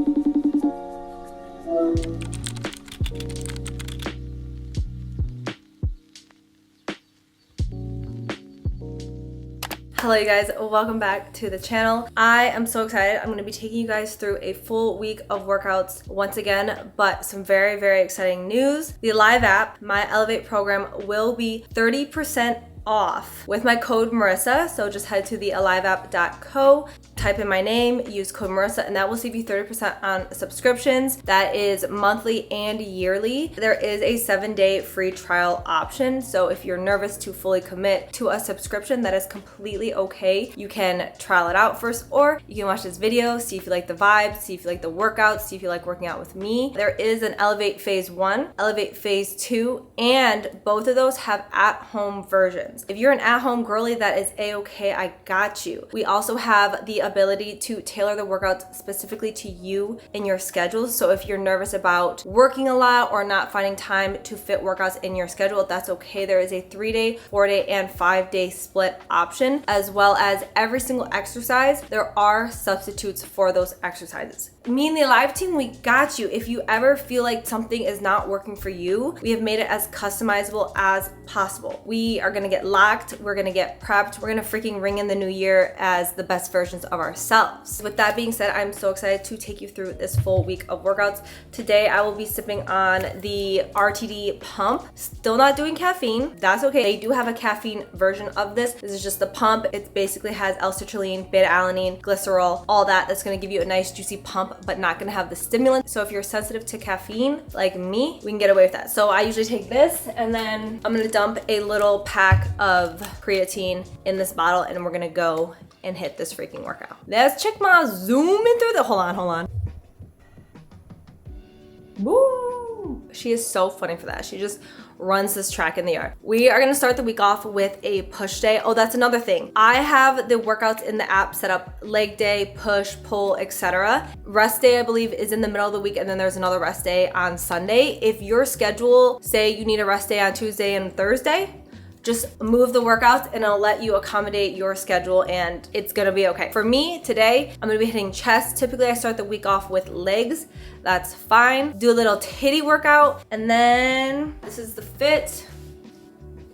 Hello you guys, welcome back to the channel. I am so excited. I'm going to be taking you guys through a full week of workouts once again, but some very, very exciting news. The Live app, my Elevate program, will be 30% off with my code Marissa. So just head to the aliveapp.co, type in my name, use code Marissa, and that will save you 30% on subscriptions. That is monthly and yearly. There is a 7-day free trial option. So if you're nervous to fully commit to a subscription, that is completely okay. You can trial it out first, or you can watch this video, see if you like the vibes, see if you like the workouts, see if you like working out with me. There is an Elevate Phase 1, Elevate Phase 2, and both of those have at-home versions. If you're an at-home girly, that is a-okay, I got you. We also have the ability to tailor the workouts specifically to you and your schedule. So if you're nervous about working a lot or not finding time to fit workouts in your schedule, that's okay. There is a 3-day, 4-day, and 5-day split option, as well as every single exercise. There are substitutes for those exercises. Me and the Alive team, we got you. If you ever feel like something is not working for you, we have made it as customizable as possible. We are gonna get locked, we're gonna get prepped, we're gonna freaking ring in the new year as the best versions of ourselves. With that being said, I'm so excited to take you through this full week of workouts. Today, I will be sipping on the RTD pump. Still not doing caffeine, that's okay. They do have a caffeine version of this. This is just the pump. It basically has L-citrulline, beta-alanine, glycerol, all that. That's gonna give you a nice juicy pump, but not gonna have the stimulant. So if you're sensitive to caffeine, like me, we can get away with that. So I usually take this, and then I'm gonna dump a little pack of creatine in this bottle, and we're gonna go and hit this freaking workout. Let's check my zooming through the, hold on. Woo! She is so funny for that. She just runs this track in the yard. We are gonna start the week off with a push day. Oh, that's another thing. I have the workouts in the app set up: leg day, push, pull, etc. Rest day, I believe, is in the middle of the week, and then there's another rest day on Sunday. If your schedule, say you need a rest day on Tuesday and Thursday, just move the workouts and it'll let you accommodate your schedule, and it's gonna be okay. For me, today, I'm gonna be hitting chest. Typically, I start the week off with legs. That's fine. Do a little titty workout, and then this is the fit.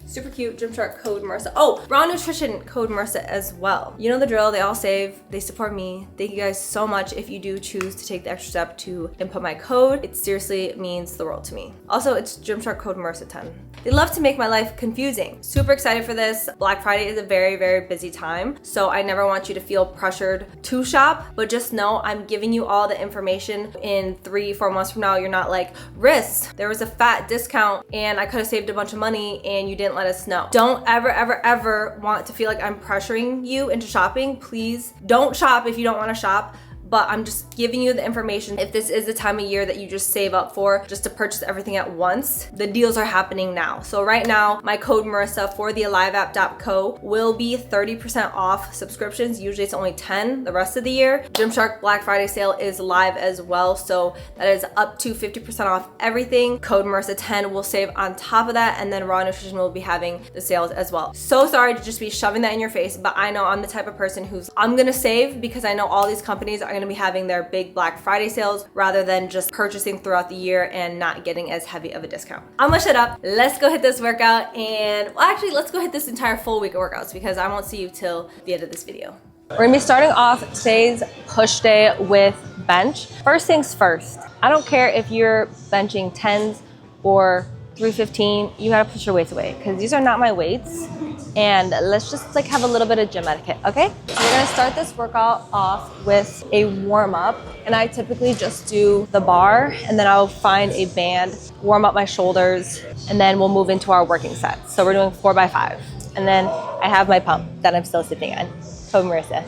Super cute, Gymshark code Marissa. Oh, Raw Nutrition code Marissa as well. You know the drill, they all save, they support me. Thank you guys so much if you do choose to take the extra step to input my code. It seriously means the world to me. Also, it's Gymshark code Marissa 10. They love to make my life confusing. Super excited for this. Black Friday is a very, very busy time, so I never want you to feel pressured to shop, but just know I'm giving you all the information. In 3-4 months from now, you're not like, Riss, there was a fat discount and I could have saved a bunch of money and you didn't let us know. Don't ever want to feel like I'm pressuring you into shopping. Please don't shop if you don't want to shop. But I'm just giving you the information. If this is the time of year that you just save up for just to purchase everything at once, the deals are happening now. So right now, my code Marissa for the aliveapp.co will be 30% off subscriptions. Usually it's only 10 the rest of the year. Gymshark Black Friday sale is live as well. So that is up to 50% off everything. Code Marissa 10 will save on top of that. And then Raw Nutrition will be having the sales as well. So sorry to just be shoving that in your face, but I know I'm the type of person I'm gonna save, because I know all these companies are gonna be having their big Black Friday sales rather than just purchasing throughout the year and not getting as heavy of a discount. I'm gonna shut up. Let's go hit this workout, and well, actually, let's go hit this entire full week of workouts, because I won't see you till the end of this video. We're gonna be starting off today's push day with bench. First things first, I don't care if you're benching 10s or 315, you gotta push your weights away, because these are not my weights. And let's just like have a little bit of gym etiquette, okay? So we're gonna start this workout off with a warm up, and I typically just do the bar, and then I'll find a band, warm up my shoulders, and then we'll move into our working set. So we're doing 4x5, and then I have my pump that I'm still sipping on. Code Marissa.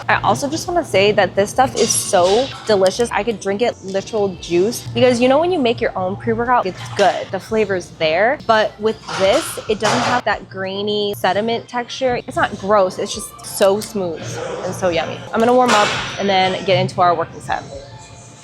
I also just want to say that this stuff is so delicious. I could drink it literal juice, because you know when you make your own pre-workout, it's good. The flavor's there. But with this, it doesn't have that grainy sediment texture. It's not gross. It's just so smooth and so yummy. I'm gonna warm up and then get into our working set.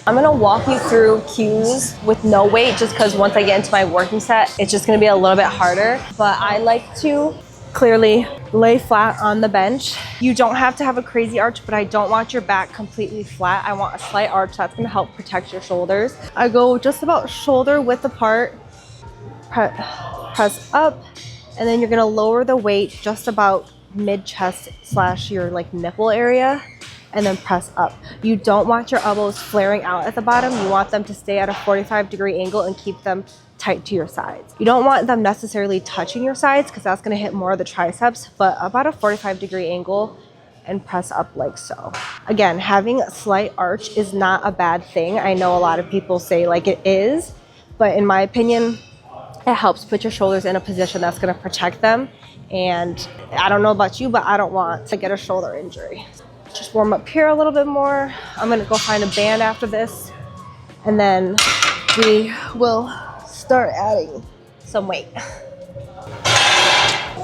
I'm gonna walk you through cues with no weight, just because once I get into my working set, it's just gonna be a little bit harder. But I like to Clearly lay flat on the bench. You don't have to have a crazy arch, but I don't want your back completely flat. I want a slight arch. That's gonna help protect your shoulders. I go just about shoulder width apart, press up, and then you're gonna lower the weight just about mid chest slash your like nipple area, and then press up. You don't want your elbows flaring out at the bottom. You want them to stay at a 45-degree angle and keep them tight to your sides. You don't want them necessarily touching your sides because that's gonna hit more of the triceps, but about a 45-degree angle and press up like so. Again, having a slight arch is not a bad thing. I know a lot of people say like it is, but in my opinion, it helps put your shoulders in a position that's gonna protect them. And I don't know about you, but I don't want to get a shoulder injury. Just warm up here a little bit more. I'm gonna go find a band after this, and then we will start adding some weight.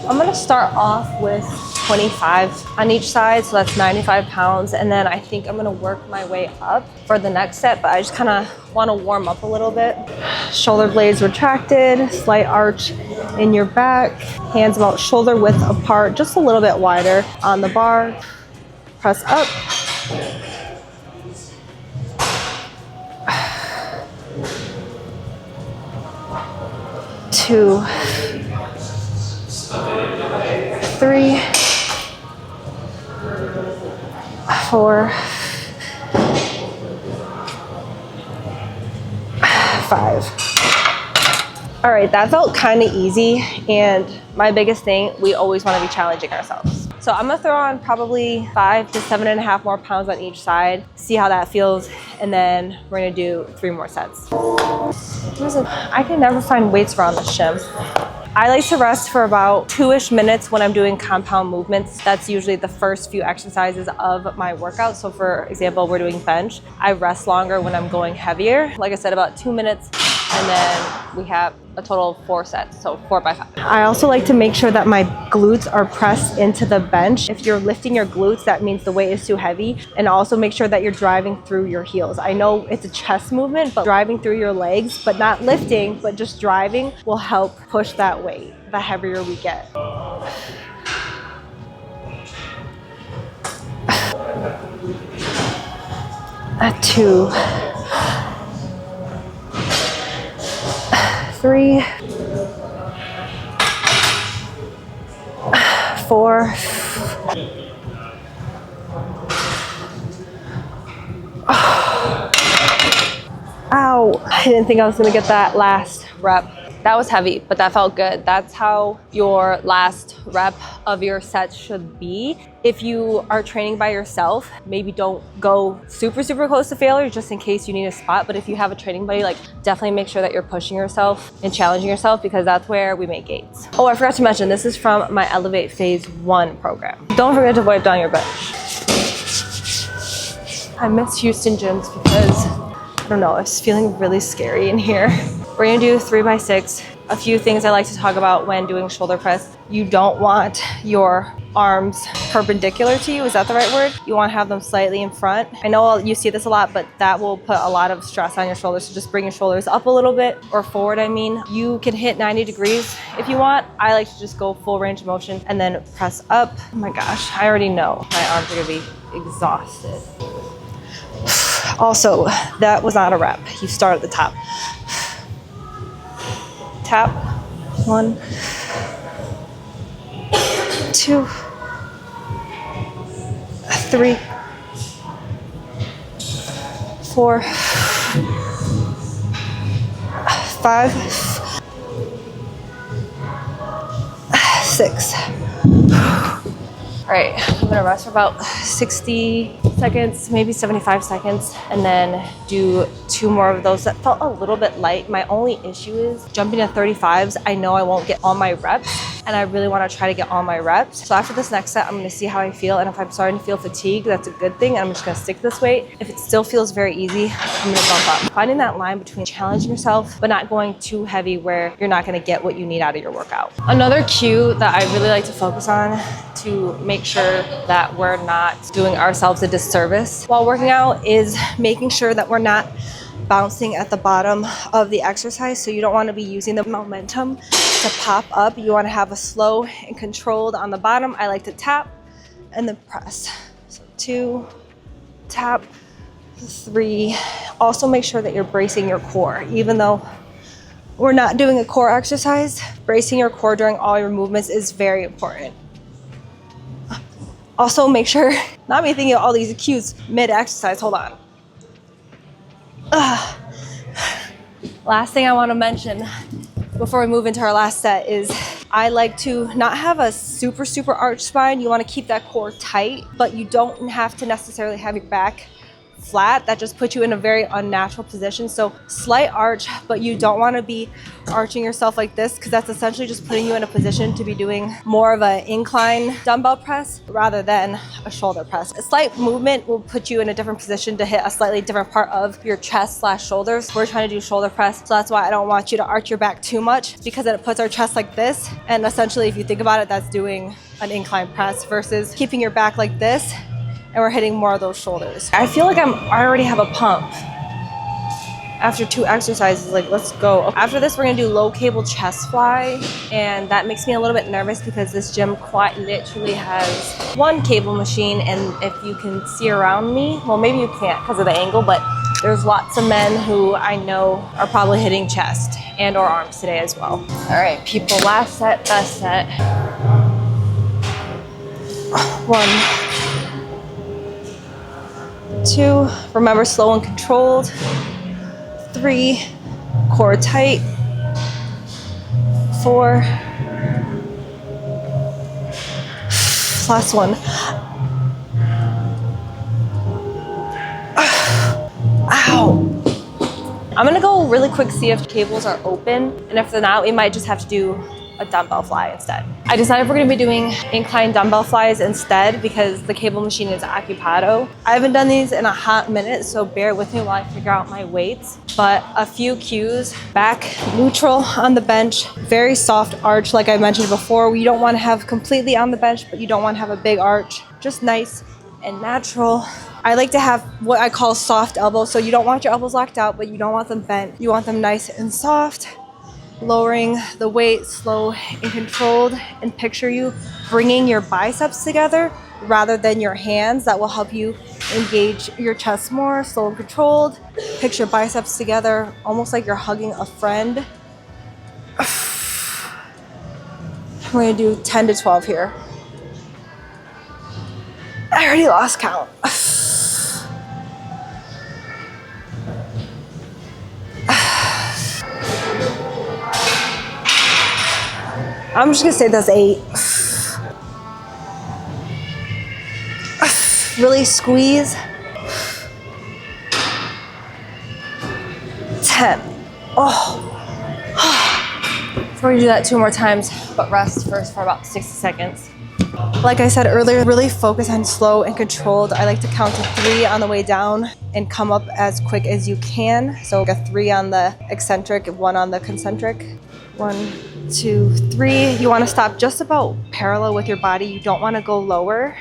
I'm gonna start off with 25 on each side, so that's 95 pounds, and then I think I'm gonna work my way up for the next set, but I just kind of want to warm up a little bit. Shoulder blades retracted, slight arch in your back, hands about shoulder width apart, just a little bit wider on the bar. Press up. Two, 3, 4, 5. All right, that felt kind of easy, and my biggest thing, we always want to be challenging ourselves. So I'm gonna throw on probably 5 to 7.5 more pounds on each side, see how that feels, and then we're gonna do 3 more sets. Listen, I can never find weights around this gym. I like to rest for about 2-ish minutes when I'm doing compound movements. That's usually the first few exercises of my workout. So for example, we're doing bench. I rest longer when I'm going heavier. Like I said, about 2 minutes, and then we have a total of 4 sets, so 4 by 5. I also like to make sure that my glutes are pressed into the bench. If you're lifting your glutes, that means the weight is too heavy, and also make sure that you're driving through your heels. I know it's a chest movement, but driving through your legs, but not lifting, but just driving will help push that weight the heavier we get. Two, 3, 4, ow, I didn't think I was gonna get that last rep. That was heavy, but that felt good. That's how your last rep of your set should be. If you are training by yourself, maybe don't go super close to failure just in case you need a spot. But if you have a training buddy, like definitely make sure that you're pushing yourself and challenging yourself, because that's where we make gains. Oh, I forgot to mention, this is from my Elevate Phase 1 program. Don't forget to wipe down your bench. I miss Houston gyms because, I don't know, it's feeling really scary in here. We're gonna do 3 by 6. A few things I like to talk about when doing shoulder press. You don't want your arms perpendicular to you. Is that the right word? You want to have them slightly in front. I know you see this a lot, but that will put a lot of stress on your shoulders. So just bring your shoulders up a little bit, or forward, I mean. You can hit 90 degrees if you want. I like to just go full range of motion and then press up. Oh my gosh, I already know my arms are gonna be exhausted. Also, that was not a rep. You start at the top. Tap. 1, 2, 3, 4, 5, 6. All right, I'm gonna rest for about 60 seconds, maybe 75 seconds, and then do 2 more of those. That felt a little bit light. My only issue is jumping to 35s. I know I won't get all my reps, and I really want to try to get all my reps. So after this next set, I'm going to see how I feel, and if I'm starting to feel fatigued, that's a good thing, and I'm just going to stick to this weight. If it still feels very easy, I'm going to bump up. Finding that line between challenging yourself but not going too heavy where you're not going to get what you need out of your workout. Another cue that I really like to focus on to make sure that we're not doing ourselves a disservice while working out is making sure that we're not bouncing at the bottom of the exercise, so you don't want to be using the momentum to pop up. You want to have a slow and controlled on the bottom. I like to tap and then press. So 2, tap, 3. Also make sure that you're bracing your core. Even though we're not doing a core exercise, bracing your core during all your movements is very important. Also make sure, not me thinking of all these cues mid-exercise, hold on. Last thing I want to mention before we move into our last set is I like to not have a super arched spine. You want to keep that core tight, but you don't have to necessarily have your back flat. That just puts you in a very unnatural position. So slight arch, but you don't want to be arching yourself like this, because that's essentially just putting you in a position to be doing more of an incline dumbbell press rather than a shoulder press. A slight movement will put you in a different position to hit a slightly different part of your chest / shoulders. We're trying to do shoulder press, so that's why I don't want you to arch your back too much, because then it puts our chest like this. And essentially, if you think about it, that's doing an incline press versus keeping your back like this, and we're hitting more of those shoulders. I feel like I already have a pump after 2 exercises. Like, let's go. After this, we're gonna do low cable chest fly, and that makes me a little bit nervous because this gym quite literally has 1 cable machine, and if you can see around me, well, maybe you can't because of the angle, but there's lots of men who I know are probably hitting chest and or arms today as well. All right, people, last set, best set. 1, 2, remember, slow and controlled. 3, core tight. 4, last one. Ow. I'm gonna go really quick, see if cables are open, and if they're not, we might just have to do a dumbbell fly instead. I decided we're gonna be doing incline dumbbell flies instead because the cable machine is occupado. I haven't done these in a hot minute, so bear with me while I figure out my weights. But a few cues: back neutral on the bench, very soft arch like I mentioned before. You don't want to have completely on the bench, but you don't want to have a big arch. Just nice and natural. I like to have what I call soft elbows, so you don't want your elbows locked out, but you don't want them bent. You want them nice and soft. Lowering the weight, slow and controlled, and picture you bringing your biceps together rather than your hands. That will help you engage your chest more. Slow and controlled. Picture biceps together, almost like you're hugging a friend. We're gonna do 10 to 12 here. I already lost count. I'm just gonna say that's 8. Really squeeze. 10. Oh. We're gonna do that 2 more times, but rest first for about 60 seconds. Like I said earlier, really focus on slow and controlled. I like to count to 3 on the way down and come up as quick as you can. So a 3 on the eccentric, 1 on the concentric. 1, 2, 3. You want to stop just about parallel with your body. You don't want to go lower.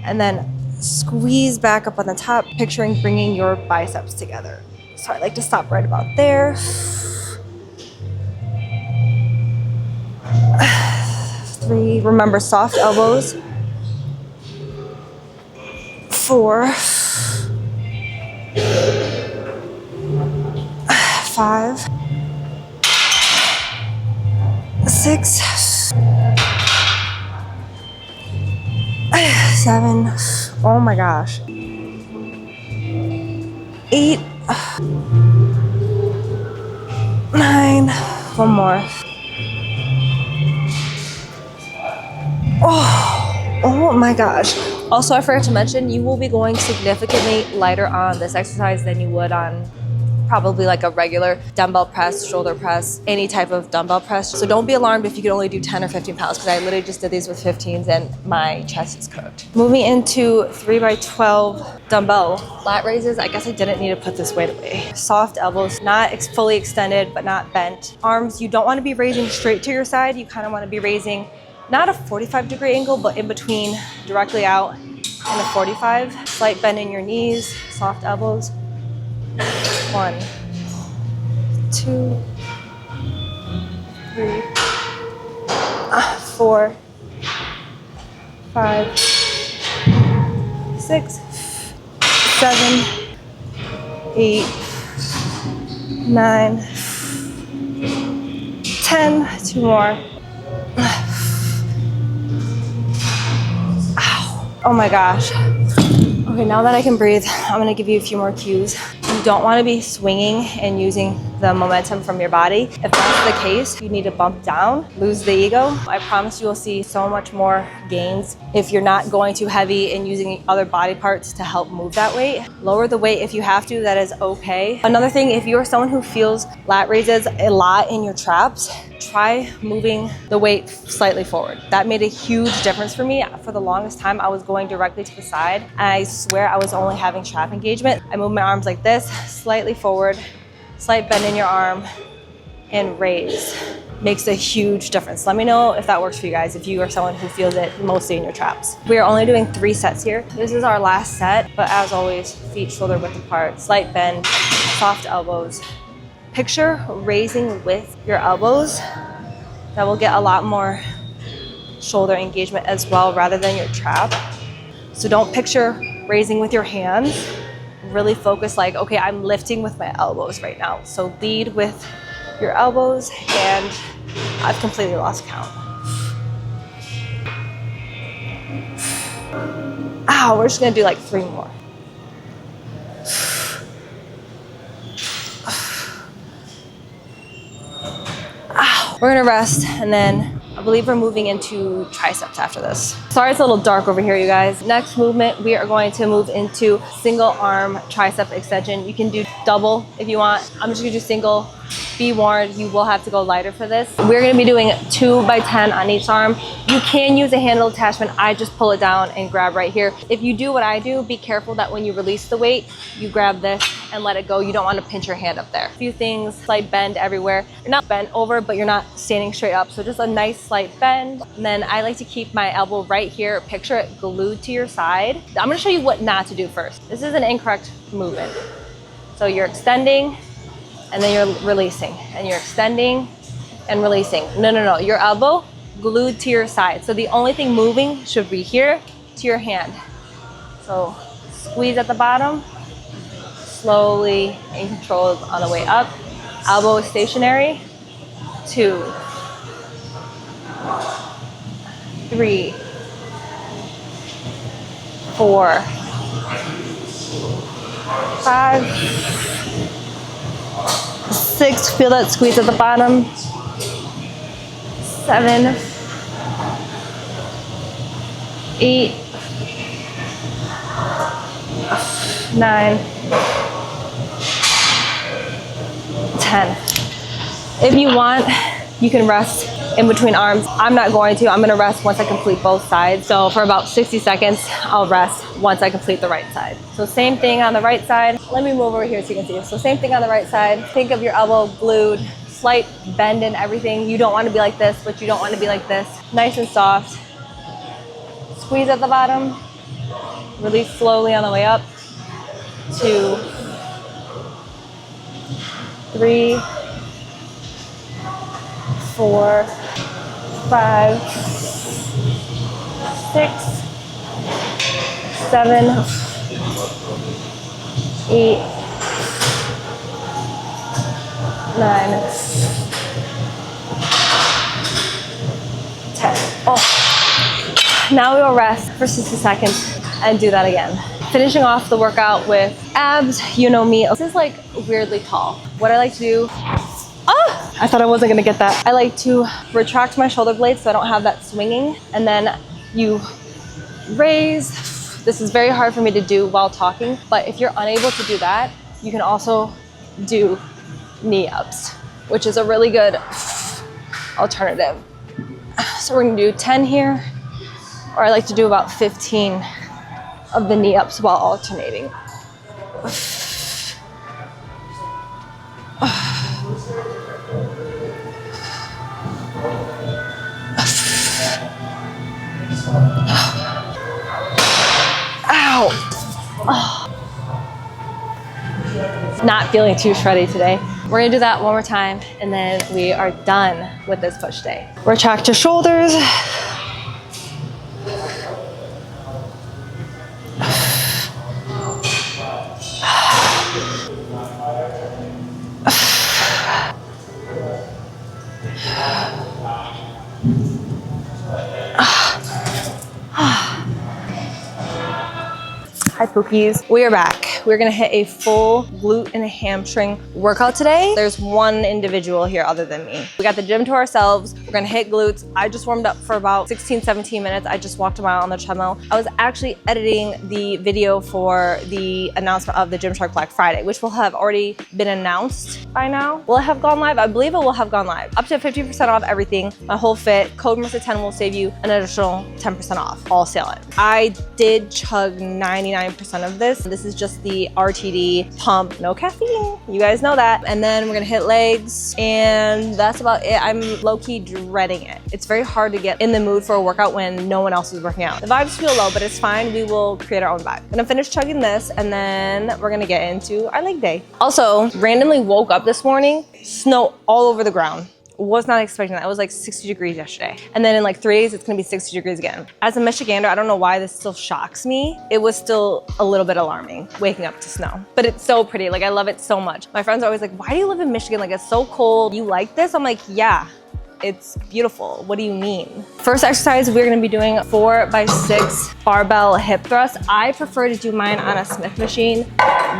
And then squeeze back up on the top, picturing bringing your biceps together. So I like to stop right about there. 3, remember, soft elbows. 4, 5, 6, 7, oh my gosh, 8, 9, one more. Oh my gosh. Also, I forgot to mention, you will be going significantly lighter on this exercise than you would on probably like a regular dumbbell press, shoulder press, any type of dumbbell press. So don't be alarmed if you can only do 10 or 15 pounds, because I literally just did these with 15s and my chest is cooked. Moving into 3x12 dumbbell flat raises. I guess I didn't need to put this weight away. Soft elbows, not fully extended, but not bent. Arms, you don't want to be raising straight to your side. You kind of want to be raising not a 45-degree angle, but in between, directly out in a 45. Slight bend in your knees, soft elbows. 1, 2, 3, 4, 5, 6, 7, 8, 9, 10. 2 more. Ow. Oh my gosh. Okay, now that I can breathe, I'm gonna give you a few more cues. You don't wanna be swinging and using the momentum from your body. If that's the case, you need to bump down, lose the ego. I promise you will see so much more gains if you're not going too heavy and using other body parts to help move that weight. Lower the weight if you have to, that is okay. Another thing, if you're someone who feels lat raises a lot in your traps, try moving the weight slightly forward. That made a huge difference for me. For the longest time, I was going directly to the side, and I swear I was only having trap engagement. I move my arms like this, slightly forward, slight bend in your arm, and raise. Makes a huge difference. Let me know if that works for you guys, if you are someone who feels it mostly in your traps. We are only doing 3 sets here. This is our last set, but as always, feet shoulder width apart, slight bend, soft elbows. Picture raising with your elbows. That will get a lot more shoulder engagement as well, rather than your trap. So don't picture raising with your hands. Really focus like, okay, I'm lifting with my elbows right now. So lead with your elbows, and I've completely lost count. Ow, we're just gonna do like 3 more. Ow. We're gonna rest, and then I believe we're moving into triceps after this. Sorry it's a little dark over here, you guys. Next movement, we are going to move into single arm tricep extension. You can do double if you want. I'm just gonna do single. Be warned, you will have to go lighter for this. We're gonna be doing 2 by 10 on each arm. You can use a handle attachment. I just pull it down and grab right here. If you do what I do, be careful that when you release the weight, you grab this and let it go. You don't want to pinch your hand up there. A few things, slight bend everywhere. You're not bent over, but you're not standing straight up. So just a nice slight bend. And then I like to keep my elbow right here. Picture it glued to your side. I'm gonna show you what not to do first. This is an incorrect movement. So you're extending, and then you're releasing, and you're extending and releasing. No, your elbow glued to your side. So the only thing moving should be here to your hand. So squeeze at the bottom, slowly and controlled on the way up. Elbow is stationary. 2, 3, 4, 5, 6, feel that squeeze at the bottom. 7, 8, 9, 10. If you want, you can rest in between arms. I'm not going to. I'm gonna rest once I complete both sides. So for about 60 seconds, I'll rest once I complete the right side. So same thing on the right side. Let me move over here so you can see. So same thing on the right side. Think of your elbow glued, slight bend in everything. You don't want to be like this, but you don't want to be like this. Nice and soft. Squeeze at the bottom. Release slowly on the way up. 2, 3, 4, 5, 6, 7, 8, 9, 10. Oh, now we will rest for 60 seconds and do that again. Finishing off the workout with abs, you know me. This is like weirdly tall. What I like to do, I thought I wasn't gonna get that. I like to retract my shoulder blades so I don't have that swinging. And then you raise. This is very hard for me to do while talking, but if you're unable to do that, you can also do knee ups, which is a really good alternative. So we're gonna do 10 here, or I like to do about 15 of the knee ups while alternating. Ow! Oh. Not feeling too shreddy today. We're gonna do that one more time and then we are done with this push day. Retract your shoulders. Hi Pookies, we are back. We're gonna hit a full glute and hamstring workout today. There's one individual here other than me. We got the gym to ourselves. We're gonna hit glutes. I just warmed up for about 16, 17 minutes. I just walked a mile on the treadmill. I was actually editing the video for the announcement of the Gymshark Black Friday, which will have already been announced by now. Will it have gone live? I believe it will have gone live. Up to 50% off everything. My whole fit. Code Marissa10 will save you an additional 10% off. All sale it. I did chug 99% of this. This is just the RTD pump, no caffeine. You guys know that. And then we're gonna hit legs and that's about it. I'm low-key dreading it. It's very hard to get in the mood for a workout when no one else is working out. The vibes feel low, but it's fine. We will create our own vibe. I'm gonna finish chugging this and then we're gonna get into our leg day. Also, randomly woke up this morning, snow all over the ground. Was not expecting that. It was like 60 degrees yesterday. And then in like 3 days, it's gonna be 60 degrees again. As a Michigander, I don't know why this still shocks me. It was still a little bit alarming waking up to snow, but it's so pretty. Like I love it so much. My friends are always like, why do you live in Michigan? Like it's so cold. You like this? I'm like, yeah. It's beautiful. What do you mean? First exercise, we're gonna be doing 4x6 barbell hip thrust. I prefer to do mine on a Smith machine.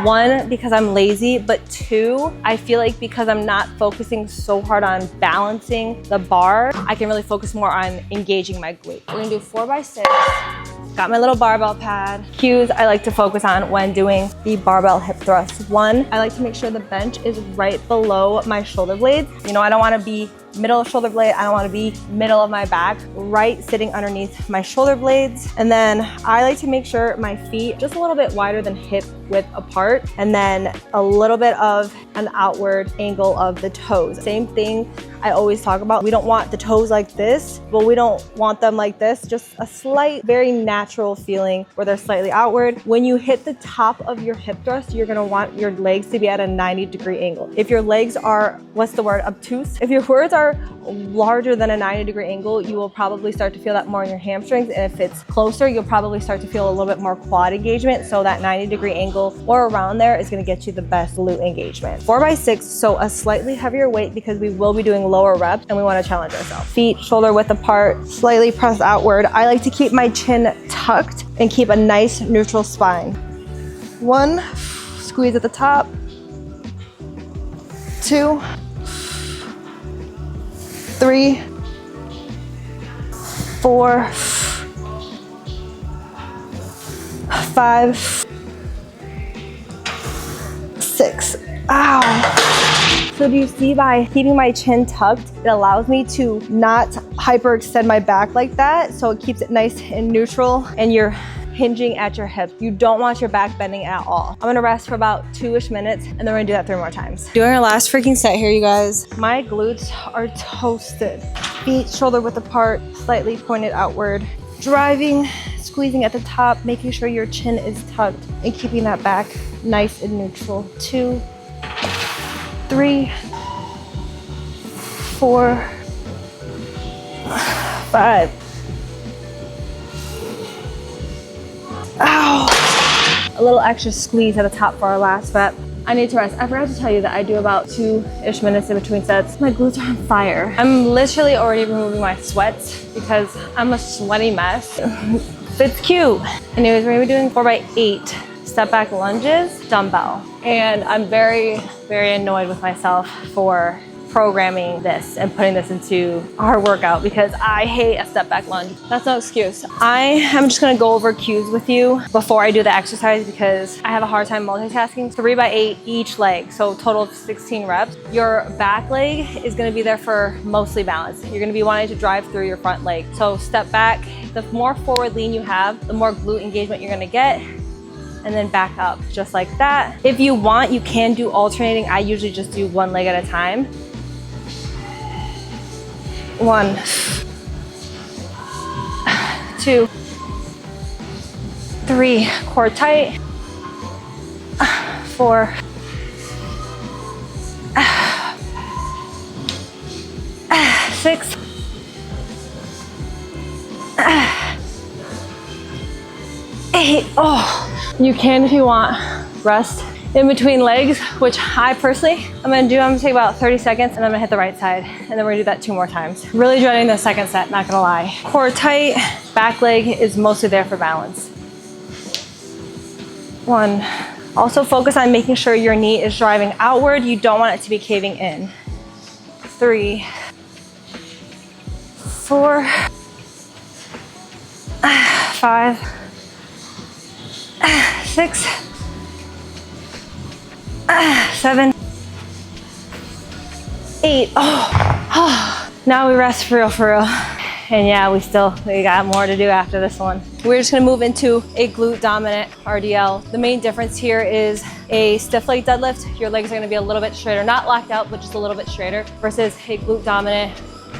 1, because I'm lazy, but 2, I feel like because I'm not focusing so hard on balancing the bar, I can really focus more on engaging my glute. We're gonna do 4x6. Got my little barbell pad. Cues I like to focus on when doing the barbell hip thrust. 1, I like to make sure the bench is right below my shoulder blades. You know, I don't wanna be middle of shoulder blade. I don't want to be middle of my back, right sitting underneath my shoulder blades. And then I like to make sure my feet just a little bit wider than hip width apart. And then a little bit of an outward angle of the toes. Same thing I always talk about. We don't want the toes like this, but we don't want them like this. Just a slight, very natural feeling where they're slightly outward. When you hit the top of your hip thrust, you're gonna want your legs to be at a 90-degree angle. If your legs are, what's the word, obtuse? If your words are larger than a 90-degree angle, you will probably start to feel that more in your hamstrings. And if it's closer, you'll probably start to feel a little bit more quad engagement. So that 90-degree angle or around there is gonna get you the best glute engagement. 4x6, so a slightly heavier weight because we will be doing lower reps and we wanna challenge ourselves. Feet shoulder width apart, slightly pressed outward. I like to keep my chin tucked and keep a nice neutral spine. 1, squeeze at the top. 2, 3, 4, 5, 6. Ow. So do you see, by keeping my chin tucked, it allows me to not hyperextend my back like that. So it keeps it nice and neutral and you're hinging at your hips. You don't want your back bending at all. I'm gonna rest for about 2-ish minutes and then we're gonna do that 3 more times. Doing our last freaking set here, you guys. My glutes are toasted. Feet shoulder width apart, slightly pointed outward. Driving, squeezing at the top, making sure your chin is tucked and keeping that back nice and neutral. 2, 3, 4, 5. Ow! A little extra squeeze at the top for our last rep. I need to rest. I forgot to tell you that I do about 2-ish minutes in between sets. My glutes are on fire. I'm literally already removing my sweats because I'm a sweaty mess. It's cute. Anyways, we're gonna be doing 4x8 step back lunges, dumbbell. And I'm very, very annoyed with myself for programming this and putting this into our workout because I hate a step back lunge. That's no excuse. I am just gonna go over cues with you before I do the exercise because I have a hard time multitasking. 3x8 each leg, so total of 16 reps. Your back leg is gonna be there for mostly balance. You're gonna be wanting to drive through your front leg. So step back, the more forward lean you have, the more glute engagement you're gonna get, and then back up just like that. If you want, you can do alternating. I usually just do one leg at a time. 1, 2, 3, core tight. 4, 6, 8. Oh, you can, if you want, rest in between legs, which I personally, I'm gonna take about 30 seconds and I'm gonna hit the right side. And then we're gonna do that 2 more times. Really dreading the second set, not gonna lie. Core tight, back leg is mostly there for balance. 1. Also focus on making sure your knee is driving outward. You don't want it to be caving in. 3, 4, 5, 6, 7, 8. Oh. Now we rest for real. And yeah, we got more to do after this one. We're just gonna move into a glute dominant RDL. The main difference here is a stiff leg deadlift. Your legs are gonna be a little bit straighter, not locked out, but just a little bit straighter, versus a glute dominant.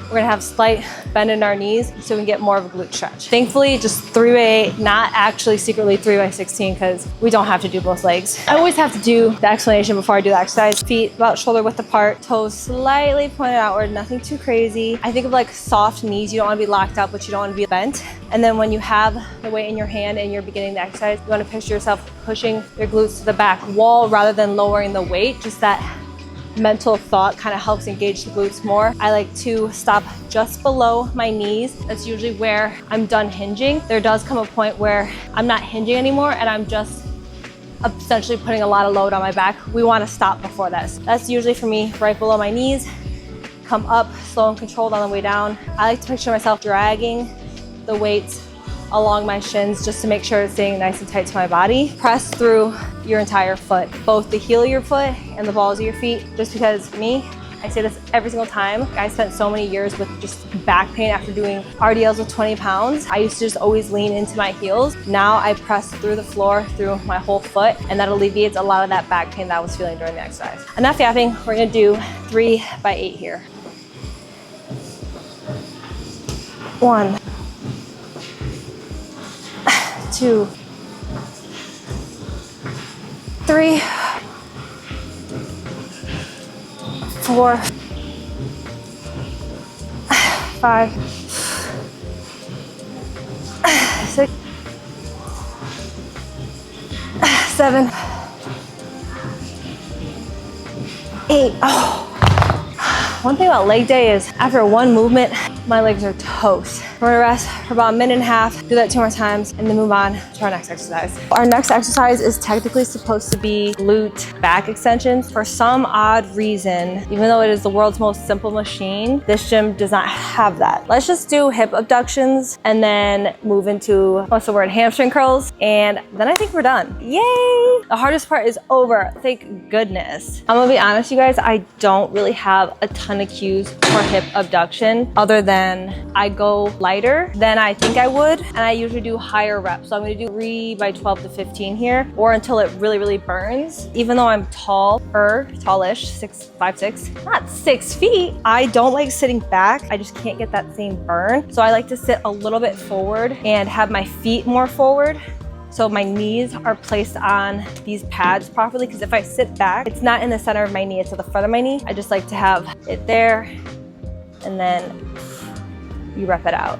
We're gonna have slight bend in our knees so we can get more of a glute stretch. Thankfully, just 3x8, not actually secretly 3x16, because we don't have to do both legs. I always have to do the explanation before I do the exercise. Feet about shoulder width apart, toes slightly pointed outward, nothing too crazy. I think of like soft knees. You don't wanna be locked out, but you don't wanna be bent. And then when you have the weight in your hand and you're beginning the exercise, you wanna picture yourself pushing your glutes to the back wall rather than lowering the weight. Just that mental thought kind of helps engage the glutes more. I like to stop just below my knees. That's usually where I'm done hinging. There does come a point where I'm not hinging anymore and I'm just essentially putting a lot of load on my back. We want to stop before that. That's usually for me right below my knees. Come up, slow and controlled on the way down. I like to picture myself dragging the weights along my shins just to make sure it's staying nice and tight to my body. Press through your entire foot, both the heel of your foot and the balls of your feet. Just because I say this every single time. I spent so many years with just back pain after doing RDLs with 20 pounds. I used to just always lean into my heels. Now I press through the floor, through my whole foot, and that alleviates a lot of that back pain that I was feeling during the exercise. Enough yapping, we're gonna do 3x8 here. 1, 2, 3, 4, 5, 6, 7, 8. Oh. One thing about leg day is after one movement, my legs are toast. We're gonna rest for about a minute and a half, do that 2 more times, and then move on to our next exercise. Our next exercise is technically supposed to be glute back extensions. For some odd reason, even though it is the world's most simple machine, this gym does not have that. Let's just do hip abductions and then move into, hamstring curls, and then I think we're done. Yay! The hardest part is over, thank goodness. I'm gonna be honest, you guys, I don't really have a ton of cues for hip abduction other than I go lighter than I think I would, and I usually do higher reps. So I'm gonna do 3 by 12 to 15 here, or until it really burns. Even though I'm tallish, 5'6", not 6 feet, I don't like sitting back. I just can't get that same burn. So I like to sit a little bit forward and have my feet more forward, so my knees are placed on these pads properly, because if I sit back, it's not in the center of my knee, it's at the front of my knee. I just like to have it there, and then you rep it out.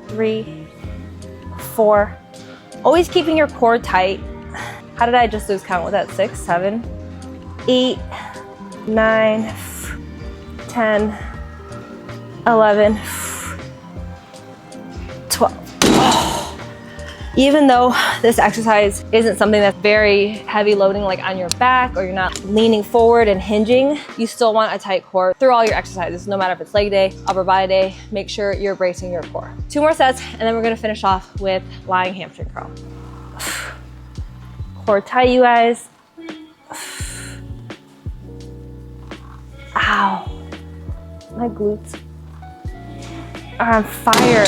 3, 4. Always keeping your core tight. How did I just lose count? Was that 6, 7, 8, 9, 10, 11, 12. Even though this exercise isn't something that's very heavy loading, like on your back, or you're not leaning forward and hinging, you still want a tight core through all your exercises, no matter if it's leg day, upper body day. Make sure you're bracing your core. 2 more sets, and then we're gonna finish off with lying hamstring curl. Core tight, you guys. Ow. My glutes are on fire.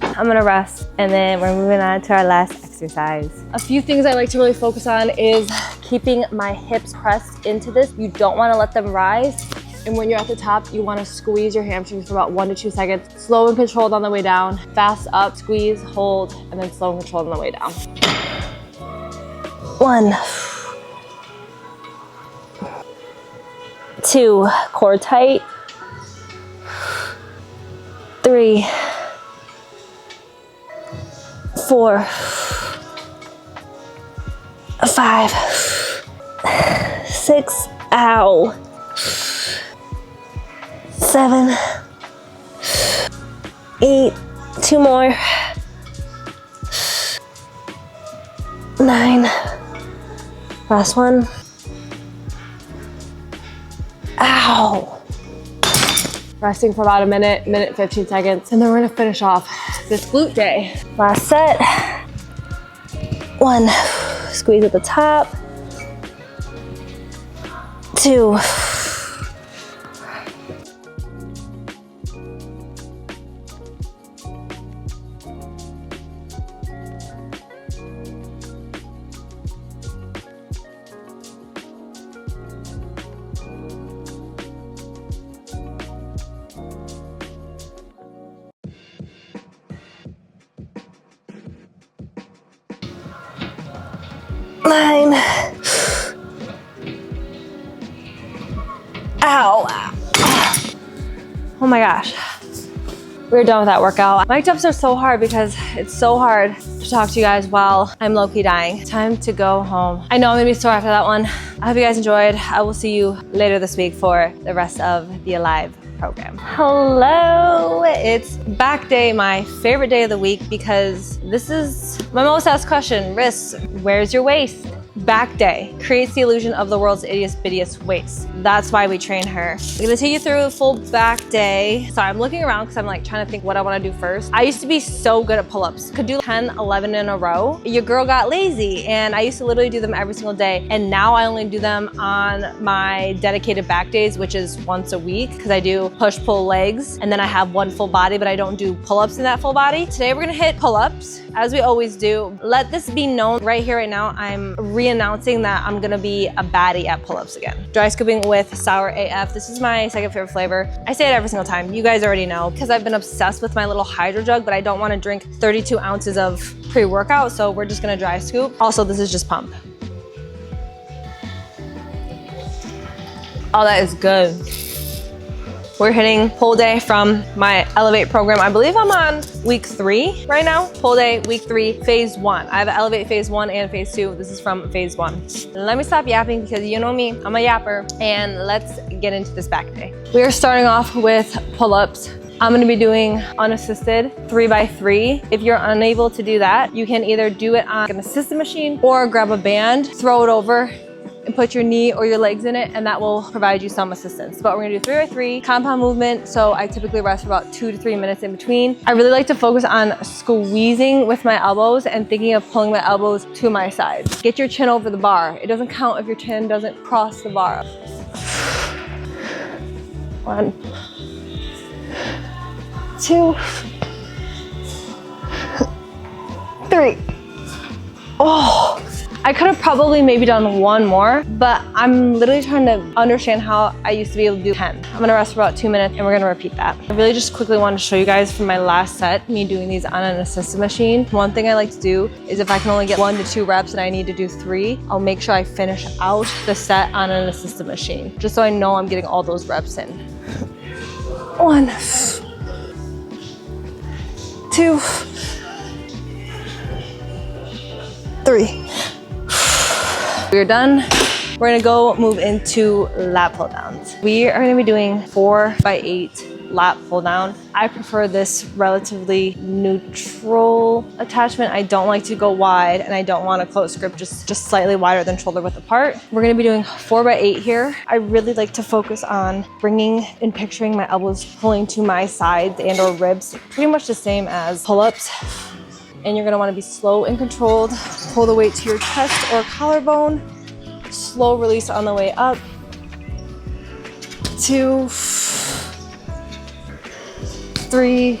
I'm gonna rest, and then we're moving on to our last exercise. A few things I like to really focus on is keeping my hips pressed into this. You don't wanna let them rise. And when you're at the top, you wanna squeeze your hamstrings for about 1 to 2 seconds. Slow and controlled on the way down. Fast up, squeeze, hold, and then slow and controlled on the way down. 1, 2, core tight. 3, 4, 5, 6, ow, 7, 8, 2 more, 9, last one, ow. Resting for about a minute 15 seconds, and then we're gonna finish off this glute day. Last set. 1, squeeze at the top. 2, 9. Ow. Oh my gosh. We're done with that workout. Mic ups are so hard because it's so hard to talk to you guys while I'm low-key dying. Time to go home. I know I'm gonna be sore after that one. I hope you guys enjoyed. I will see you later this week for the rest of the Alive program. Hello, it's back day, my favorite day of the week, because this is my most asked question. Riss, where's your waist? Back day creates the illusion of the world's ittiest bittiest waist. That's why we train her. I'm gonna take you through a full back day. Sorry, I'm looking around because I'm like trying to think what I want to do first. I used to be so good at pull-ups. Could do 10, 11 in a row. Your girl got lazy and I used to literally do them every single day. And now I only do them on my dedicated back days, which is once a week, because I do push-pull legs and then I have one full body, but I don't do pull-ups in that full body. Today we're gonna hit pull-ups as we always do. Let this be known right here, right now. I'm re-announcing that I'm gonna be a baddie at pull-ups again. Dry scooping with Sour AF. This is my second favorite flavor. I say it every single time. You guys already know, because I've been obsessed with my little hydro jug, but I don't want to drink 32 ounces of pre-workout, so we're just gonna dry scoop. Also, this is just pump. Oh, that is good. We're hitting pull day from my Elevate program. I believe I'm on week 3 right now. Pull day, week 3, phase 1. I have Elevate phase 1 and phase 2. This is from phase 1. Let me stop yapping because you know me, I'm a yapper, and let's get into this back day. We are starting off with pull-ups. I'm gonna be doing unassisted 3x3. If you're unable to do that, you can either do it on an assisted machine or grab a band, throw it over, and put your knee or your legs in it, and that will provide you some assistance. But we're gonna do 3x3 compound movement, so I typically rest for about 2 to 3 minutes in between. I really like to focus on squeezing with my elbows and thinking of pulling my elbows to my sides. Get your chin over the bar. It doesn't count if your chin doesn't cross the bar. 1, 2, 3. Oh. I could have probably maybe done 1 more, but I'm literally trying to understand how I used to be able to do 10. I'm gonna rest for about 2 minutes and we're gonna repeat that. I really just quickly wanted to show you guys from my last set, me doing these on an assisted machine. One thing I like to do is if I can only get 1 to 2 reps and I need to do 3, I'll make sure I finish out the set on an assisted machine, just so I know I'm getting all those reps in. 1, 2, 3. We're done. We're gonna go move into lat pull downs. We are gonna be doing 4x8 lat pull down. I prefer this relatively neutral attachment. I don't like to go wide and I don't want a close grip, just slightly wider than shoulder width apart. We're gonna be doing 4x8 here. I really like to focus on bringing and picturing my elbows pulling to my sides and or ribs, pretty much the same as pull-ups. And you're gonna wanna be slow and controlled. Pull the weight to your chest or collarbone. Slow release on the way up. 2, 3,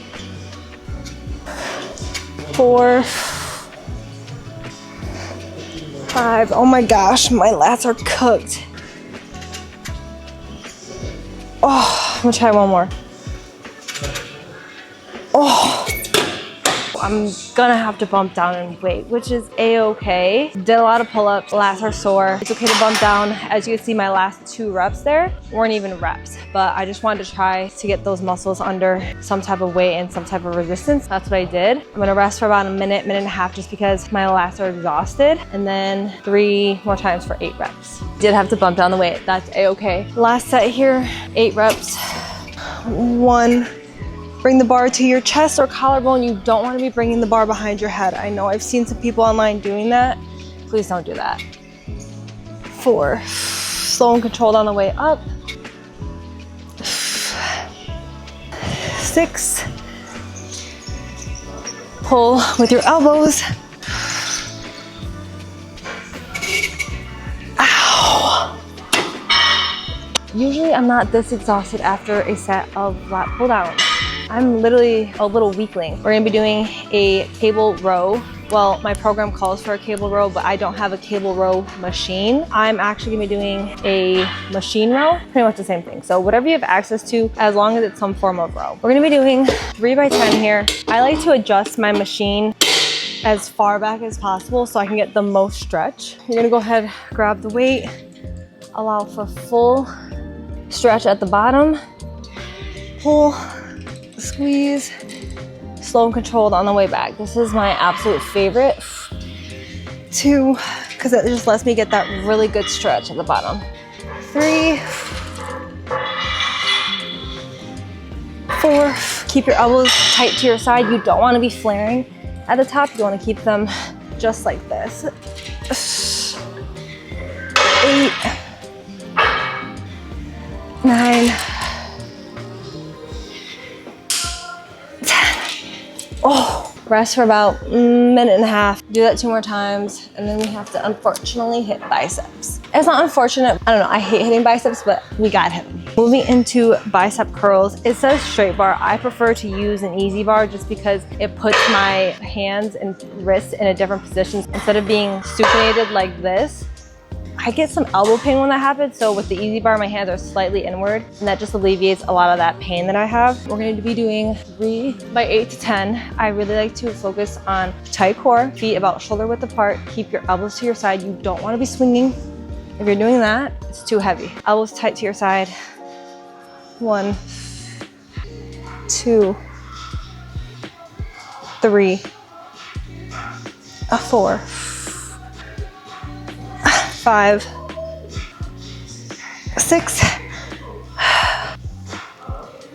4, 5. Oh my gosh, my lats are cooked. Oh, I'm gonna try 1 more. Oh. I'm gonna have to bump down in weight, which is a-okay. Did a lot of pull-ups, lats are sore. It's okay to bump down. As you can see, my last 2 reps there weren't even reps, but I just wanted to try to get those muscles under some type of weight and some type of resistance. That's what I did. I'm gonna rest for about a minute, minute and a half, just because my lats are exhausted, and then 3 more times for 8 reps. Did have to bump down the weight, that's a-okay. Last set here, 8 reps. 1, bring the bar to your chest or collarbone. You don't want to be bringing the bar behind your head. I know I've seen some people online doing that. Please don't do that. 4, slow and controlled on the way up. 6, pull with your elbows. Ow. Usually I'm not this exhausted after a set of lat pull downs. I'm literally a little weakling. We're gonna be doing a cable row. Well, my program calls for a cable row, but I don't have a cable row machine. I'm actually gonna be doing a machine row, pretty much the same thing. So whatever you have access to, as long as it's some form of row. We're gonna be doing 3 by 10 here. I like to adjust my machine as far back as possible so I can get the most stretch. You're gonna go ahead, grab the weight, allow for full stretch at the bottom, pull, squeeze, slow and controlled on the way back. This is my absolute favorite. 2, because it just lets me get that really good stretch at the bottom. 3, 4, keep your elbows tight to your side. You don't want to be flaring at the top. You want to keep them just like this. 8, 9, 10. Oh, rest for about a minute and a half. Do that 2 more times, and then we have to unfortunately hit biceps. It's not unfortunate. I don't know, I hate hitting biceps, but we gotta hit them. Moving into bicep curls, it says straight bar. I prefer to use an easy bar just because it puts my hands and wrists in a different position. Instead of being supinated like this, I get some elbow pain when that happens, so with the easy bar, my hands are slightly inward, and that just alleviates a lot of that pain that I have. We're going to be doing 3 by 8 to 10. I really like to focus on tight core, feet about shoulder width apart, keep your elbows to your side. You don't want to be swinging. If you're doing that, it's too heavy. Elbows tight to your side. 1, 2, 3, 4, 5, 6,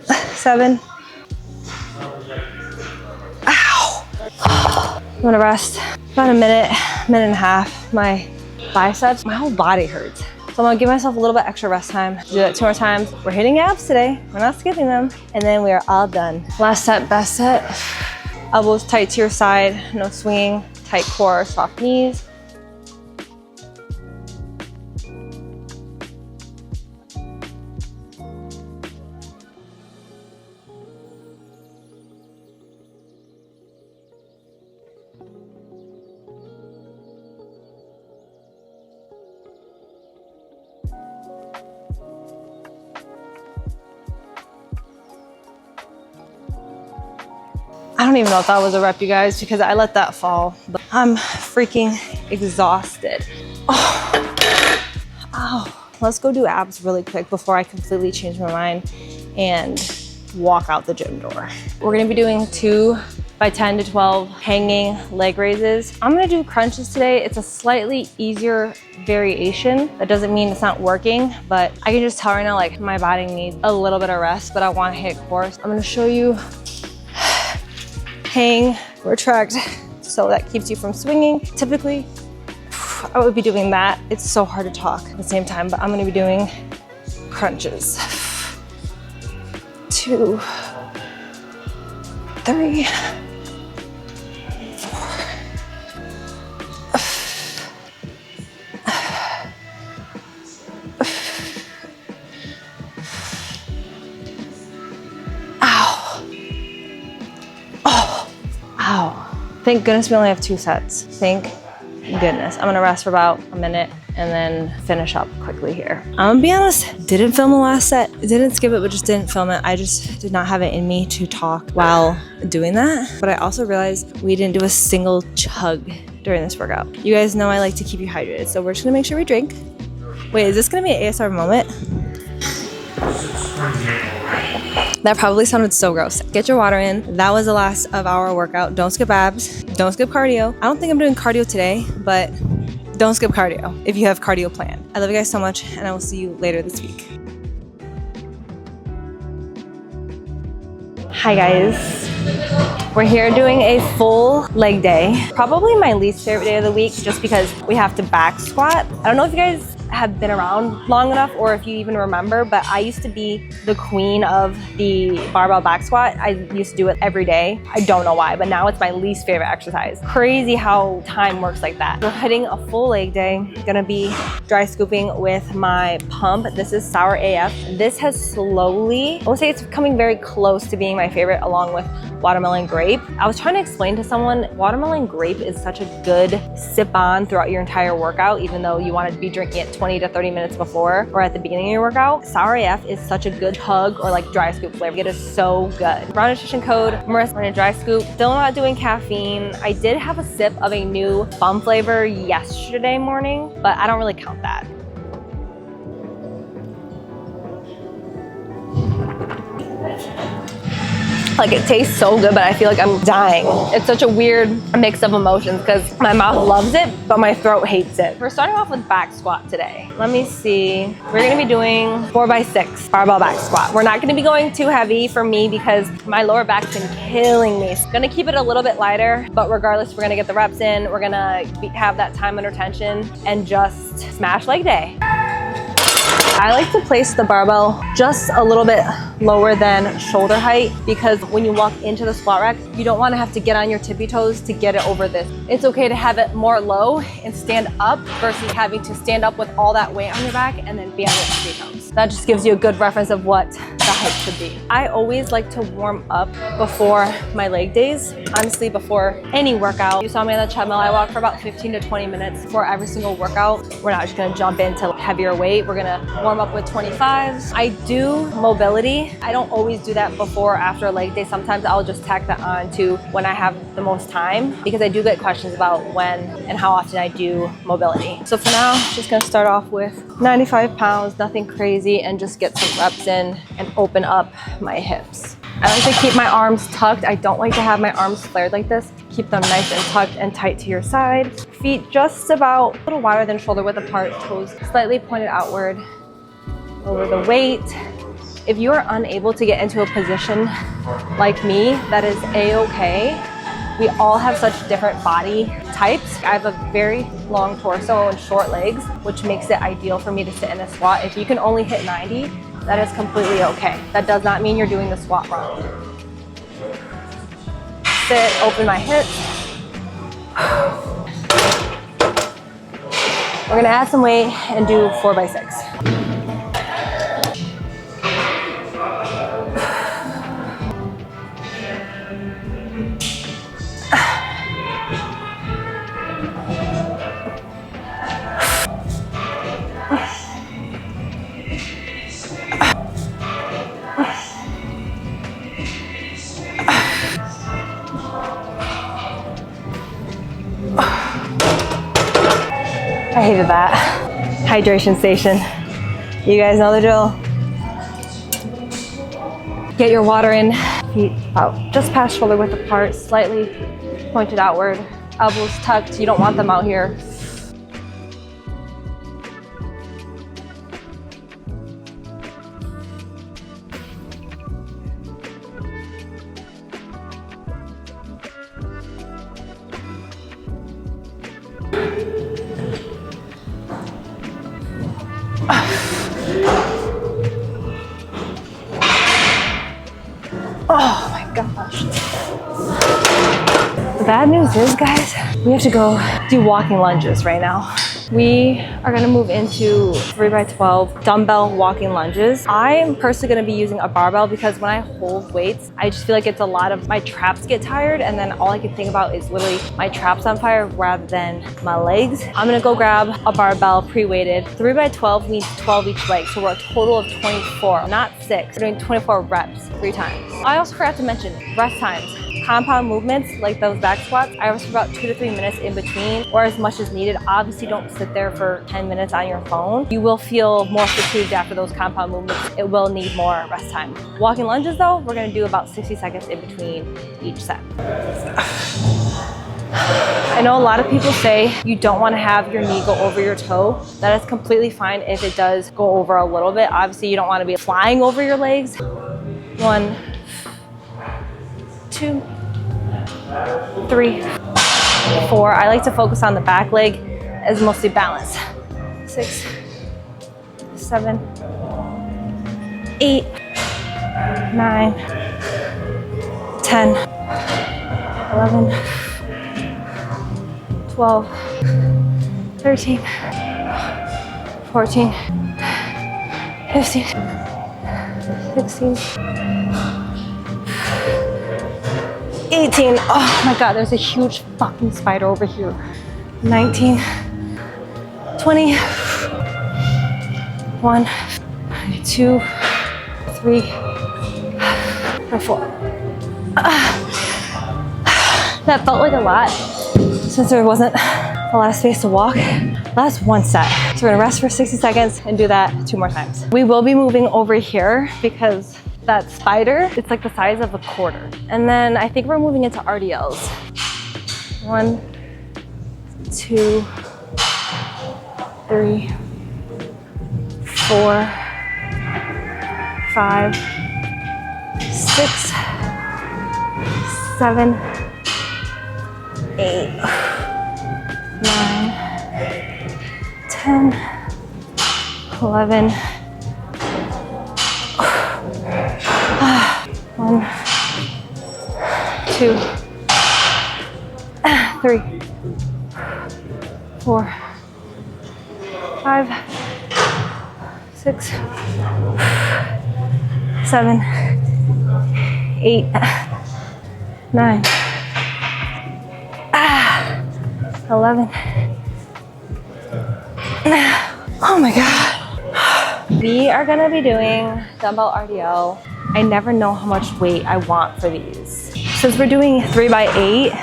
7. Ow. I'm gonna rest about a minute, minute and a half. My biceps, my whole body hurts. So I'm gonna give myself a little bit extra rest time. Do that 2 more times. We're hitting abs today. We're not skipping them. And then we are all done. Last set, best set. Elbows tight to your side, no swinging. Tight core, soft knees. I don't even know if that was a rep, you guys, because I let that fall. But I'm freaking exhausted. Oh. Ow. Let's go do abs really quick before I completely change my mind and walk out the gym door. We're gonna be doing 2 by 10 to 12 hanging leg raises. I'm gonna do crunches today. It's a slightly easier variation. That doesn't mean it's not working, but I can just tell right now, like, my body needs a little bit of rest, but I wanna hit core. I'm gonna show you hang, retract, so that keeps you from swinging. Typically, I would be doing that. It's so hard to talk at the same time, but I'm gonna be doing crunches. 2, 3, 4. Ow. Oh. Ow. Thank goodness we only have 2 sets. Thank goodness. I'm gonna rest for about a minute, and then finish up quickly here. I'm gonna be honest, didn't film the last set. Didn't skip it, but just didn't film it. I just did not have it in me to talk while doing that. But I also realized we didn't do a single chug during this workout. You guys know I like to keep you hydrated, so we're just gonna make sure we drink. Wait, is this gonna be an ASR moment? That probably sounded so gross. Get your water in. That was the last of our workout. Don't skip abs. Don't skip cardio. I don't think I'm doing cardio today, but don't skip cardio if you have cardio planned. I love you guys so much, and I will see you later this week. Hi guys. We're here doing a full leg day. Probably my least favorite day of the week just because we have to back squat. I don't know if you guys have been around long enough or if you even remember, but I used to be the queen of the barbell back squat. I used to do it every day. I don't know why, but now it's my least favorite exercise. Crazy how time works like that. We're hitting a full leg day. Gonna be dry scooping with my pump. This is Sour AF. This has slowly, I would say it's coming very close to being my favorite along with watermelon grape. I was trying to explain to someone, watermelon grape is such a good sip on throughout your entire workout, even though you want to be drinking it 20 to 30 minutes before or at the beginning of your workout. Sour AF is such a good hug or like dry scoop flavor. It is so good. Raw nutrition code, Marissa, we're gonna dry scoop. Still not doing caffeine. I did have a sip of a new bum flavor yesterday morning, but I don't really count that. Like it tastes so good, but I feel like I'm dying. It's such a weird mix of emotions because my mouth loves it, but my throat hates it. We're starting off with back squat today. Let me see. We're gonna be doing 4x6 barbell back squat. We're not gonna be going too heavy for me because my lower back's been killing me. So gonna keep it a little bit lighter, but regardless, we're gonna get the reps in. We're gonna have that time under tension and just smash leg day. I like to place the barbell just a little bit lower than shoulder height because when you walk into the squat rack, you don't want to have to get on your tippy toes to get it over this. It's okay to have it more low and stand up versus having to stand up with all that weight on your back and then be on your tippy toes. That just gives you a good reference of what the height should be. I always like to warm up before my leg days. Honestly, before any workout. You saw me on the treadmill, I walk for about 15 to 20 minutes before every single workout. We're not just gonna jump into heavier weight. We're gonna warm up with 25s. I do mobility. I don't always do that before or after a leg day. Sometimes I'll just tack that on to when I have the most time because I do get questions about when and how often I do mobility. So for now, just gonna start off with 95 pounds, nothing crazy, and just get some reps in and open up my hips. I like to keep my arms tucked. I don't like to have my arms flared like this. Keep them nice and tucked and tight to your side. Feet just about a little wider than shoulder width apart, toes slightly pointed outward. Lower the weight. If you are unable to get into a position like me, that is a-okay. We all have such different body types. I have a very long torso and short legs, which makes it ideal for me to sit in a squat. If you can only hit 90, that is completely okay. That does not mean you're doing the squat wrong. Sit, open my hips. We're gonna add some weight and do 4x6. I hated that. Hydration station. You guys know the drill. Get your water in. Feet out just past shoulder width apart, slightly pointed outward. Elbows tucked. You don't want them out here. Oh my gosh. The bad news is, guys, we have to go do walking lunges right now. We are gonna move into 3x12 dumbbell walking lunges. I'm personally gonna be using a barbell because when I hold weights, I just feel like it's a lot of, my traps get tired and then all I can think about is literally my traps on fire rather than my legs. I'm gonna go grab a barbell pre-weighted. 3x12 means 12 each leg, so we're a total of 24, not 6. We're doing 24 reps, 3 times. I also forgot to mention rest times. Compound movements like those back squats, I rest for about 2 to 3 minutes in between or as much as needed. Obviously don't sit there for 10 minutes on your phone. You will feel more fatigued after those compound movements. It will need more rest time. Walking lunges though, we're gonna do about 60 seconds in between each set. I know a lot of people say you don't want to have your knee go over your toe. That is completely fine if it does go over a little bit. Obviously you don't want to be flying over your legs. 1, 2, 3, 4. I like to focus on the back leg as mostly balance. 6, 7, 8, 9, 10, 11, 12, 13, 14, 15, 16, 18. Oh my God, there's a huge fucking spider over here. 19, 20, 1, 2, 3, 4. That felt like a lot since there wasn't a lot of space to walk. Last 1 set. So we're gonna rest for 60 seconds and do that 2 more times. We will be moving over here because that spider, it's like the size of a quarter. And then I think we're moving into RDLs. 1, 2, 3, 4, 5, 6, 7, 8, 9, 10, 11, 1, 2, 3, 4, 5, 6, 7, 8, 9, 11. Oh my God. We are gonna be doing dumbbell RDL. I never know how much weight I want for these. Since we're doing 3x8,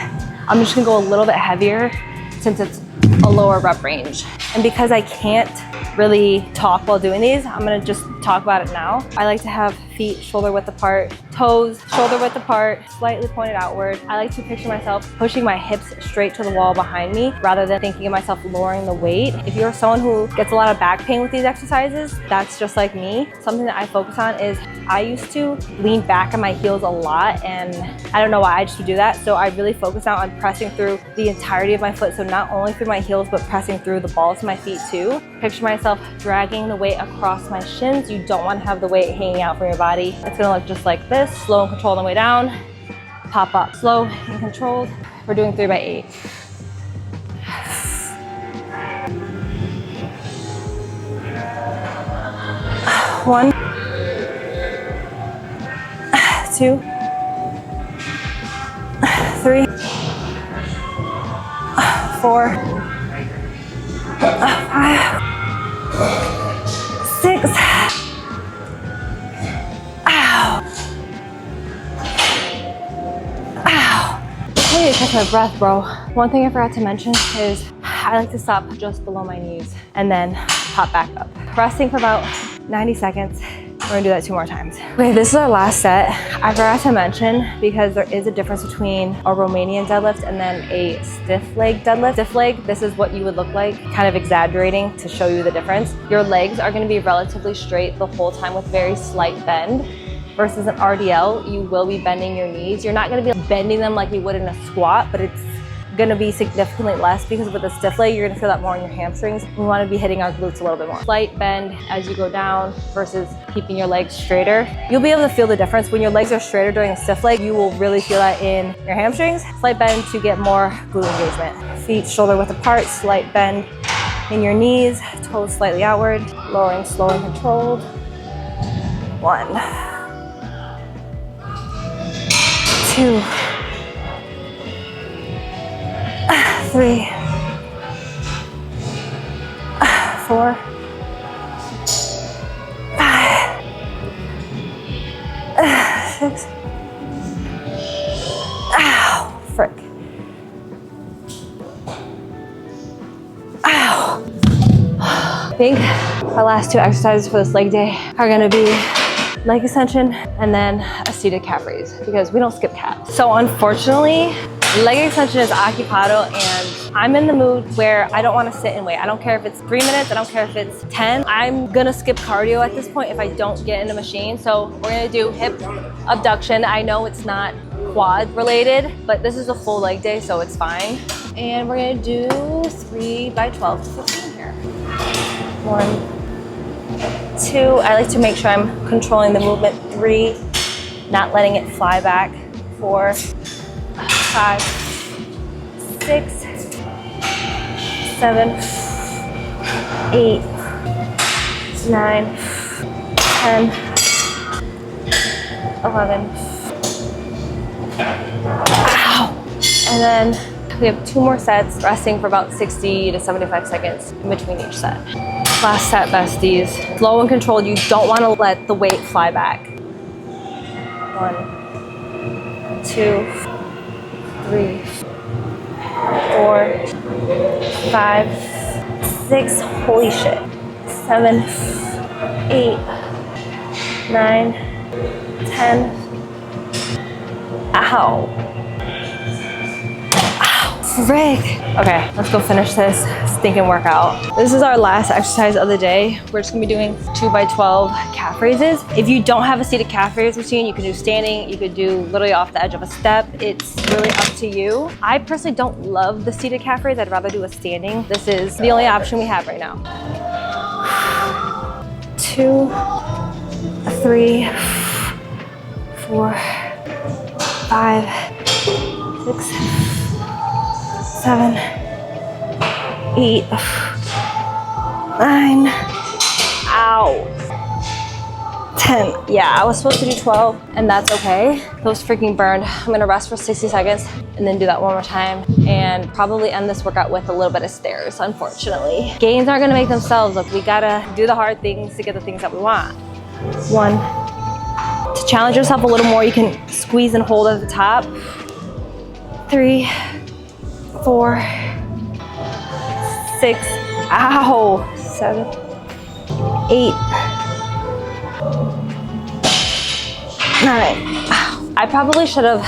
I'm just gonna go a little bit heavier since it's a lower rep range. And because I can't really talk while doing these, I'm gonna just talk about it now. I like to have feet shoulder width apart, toes shoulder width apart, slightly pointed outward. I like to picture myself pushing my hips straight to the wall behind me rather than thinking of myself lowering the weight. If you're someone who gets a lot of back pain with these exercises, that's just like me. Something that I focus on is I used to lean back on my heels a lot, and I don't know why, I just would do that. So I really focus out on pressing through the entirety of my foot. So not only through my heels, but pressing through the balls of my feet too. Picture myself dragging the weight across my shins. You don't want to have the weight hanging out from your body. It's gonna look just like this, slow and controlled on the way down, pop up, slow and controlled. We're doing 3x8. 1, 2, 3, 4, 5, 6. Ow. Ow. I need to catch my breath, bro. One thing I forgot to mention is I like to stop just below my knees and then pop back up. Resting for about 90 seconds. We're gonna do that 2 more times. Okay, this is our last set. I forgot to mention, because there is a difference between a Romanian deadlift and then a stiff leg deadlift. Stiff leg, this is what you would look like, kind of exaggerating to show you the difference. Your legs are gonna be relatively straight the whole time with very slight bend. Versus an RDL, you will be bending your knees. You're not gonna be bending them like you would in a squat, but it's gonna be significantly less because with a stiff leg, you're gonna feel that more in your hamstrings. We wanna be hitting our glutes a little bit more. Slight bend as you go down versus keeping your legs straighter. You'll be able to feel the difference. When your legs are straighter during a stiff leg, you will really feel that in your hamstrings. Slight bend to get more glute engagement. Feet shoulder width apart, slight bend in your knees, toes slightly outward, lowering slow and controlled. 1, 2, 3, 4, 5, 6. Ow, frick. Ow. I think our last 2 exercises for this leg day are gonna be leg extension and then a seated calf raise because we don't skip calves. So unfortunately, leg extension is occupado and I'm in the mood where I don't want to sit and wait. I don't care if it's 3 minutes, I don't care if it's 10. I'm gonna skip cardio at this point if I don't get in the machine. So we're gonna do hip abduction. I know it's not quad related, but this is a full leg day, so it's fine. And we're gonna do 3 by 12 to 15 here. 1, 2, I like to make sure I'm controlling the movement. 3, not letting it fly back. 4, 5, 6, 7, 8, 9, 10, 11. Ow! And then we have 2 more sets, resting for about 60 to 75 seconds in between each set. Last set, besties. Slow and controlled. You don't want to let the weight fly back. 1, 2, 3, 4, 5, 6. Holy shit. 7, 8, 9, 10. Ow. Frick. Okay, let's go finish this stinking workout. This is our last exercise of the day. We're just gonna be doing 2 by 12 calf raises. If you don't have a seated calf raise machine, you can do standing, you could do literally off the edge of a step. It's really up to you. I personally don't love the seated calf raise. I'd rather do a standing. This is the only option we have right now. 2, 3, 4, 5, 6, 7, 8, 9, ow, 10. Yeah, I was supposed to do 12 and that's okay. Those freaking burned. I'm gonna rest for 60 seconds and then do that one more time and probably end this workout with a little bit of stairs, unfortunately. Gains aren't gonna make themselves. Look, we gotta do the hard things to get the things that we want. 1, to challenge yourself a little more, you can squeeze and hold at the top. 3, 4, 6, ow, 7, 8, 9. Ow. I probably should have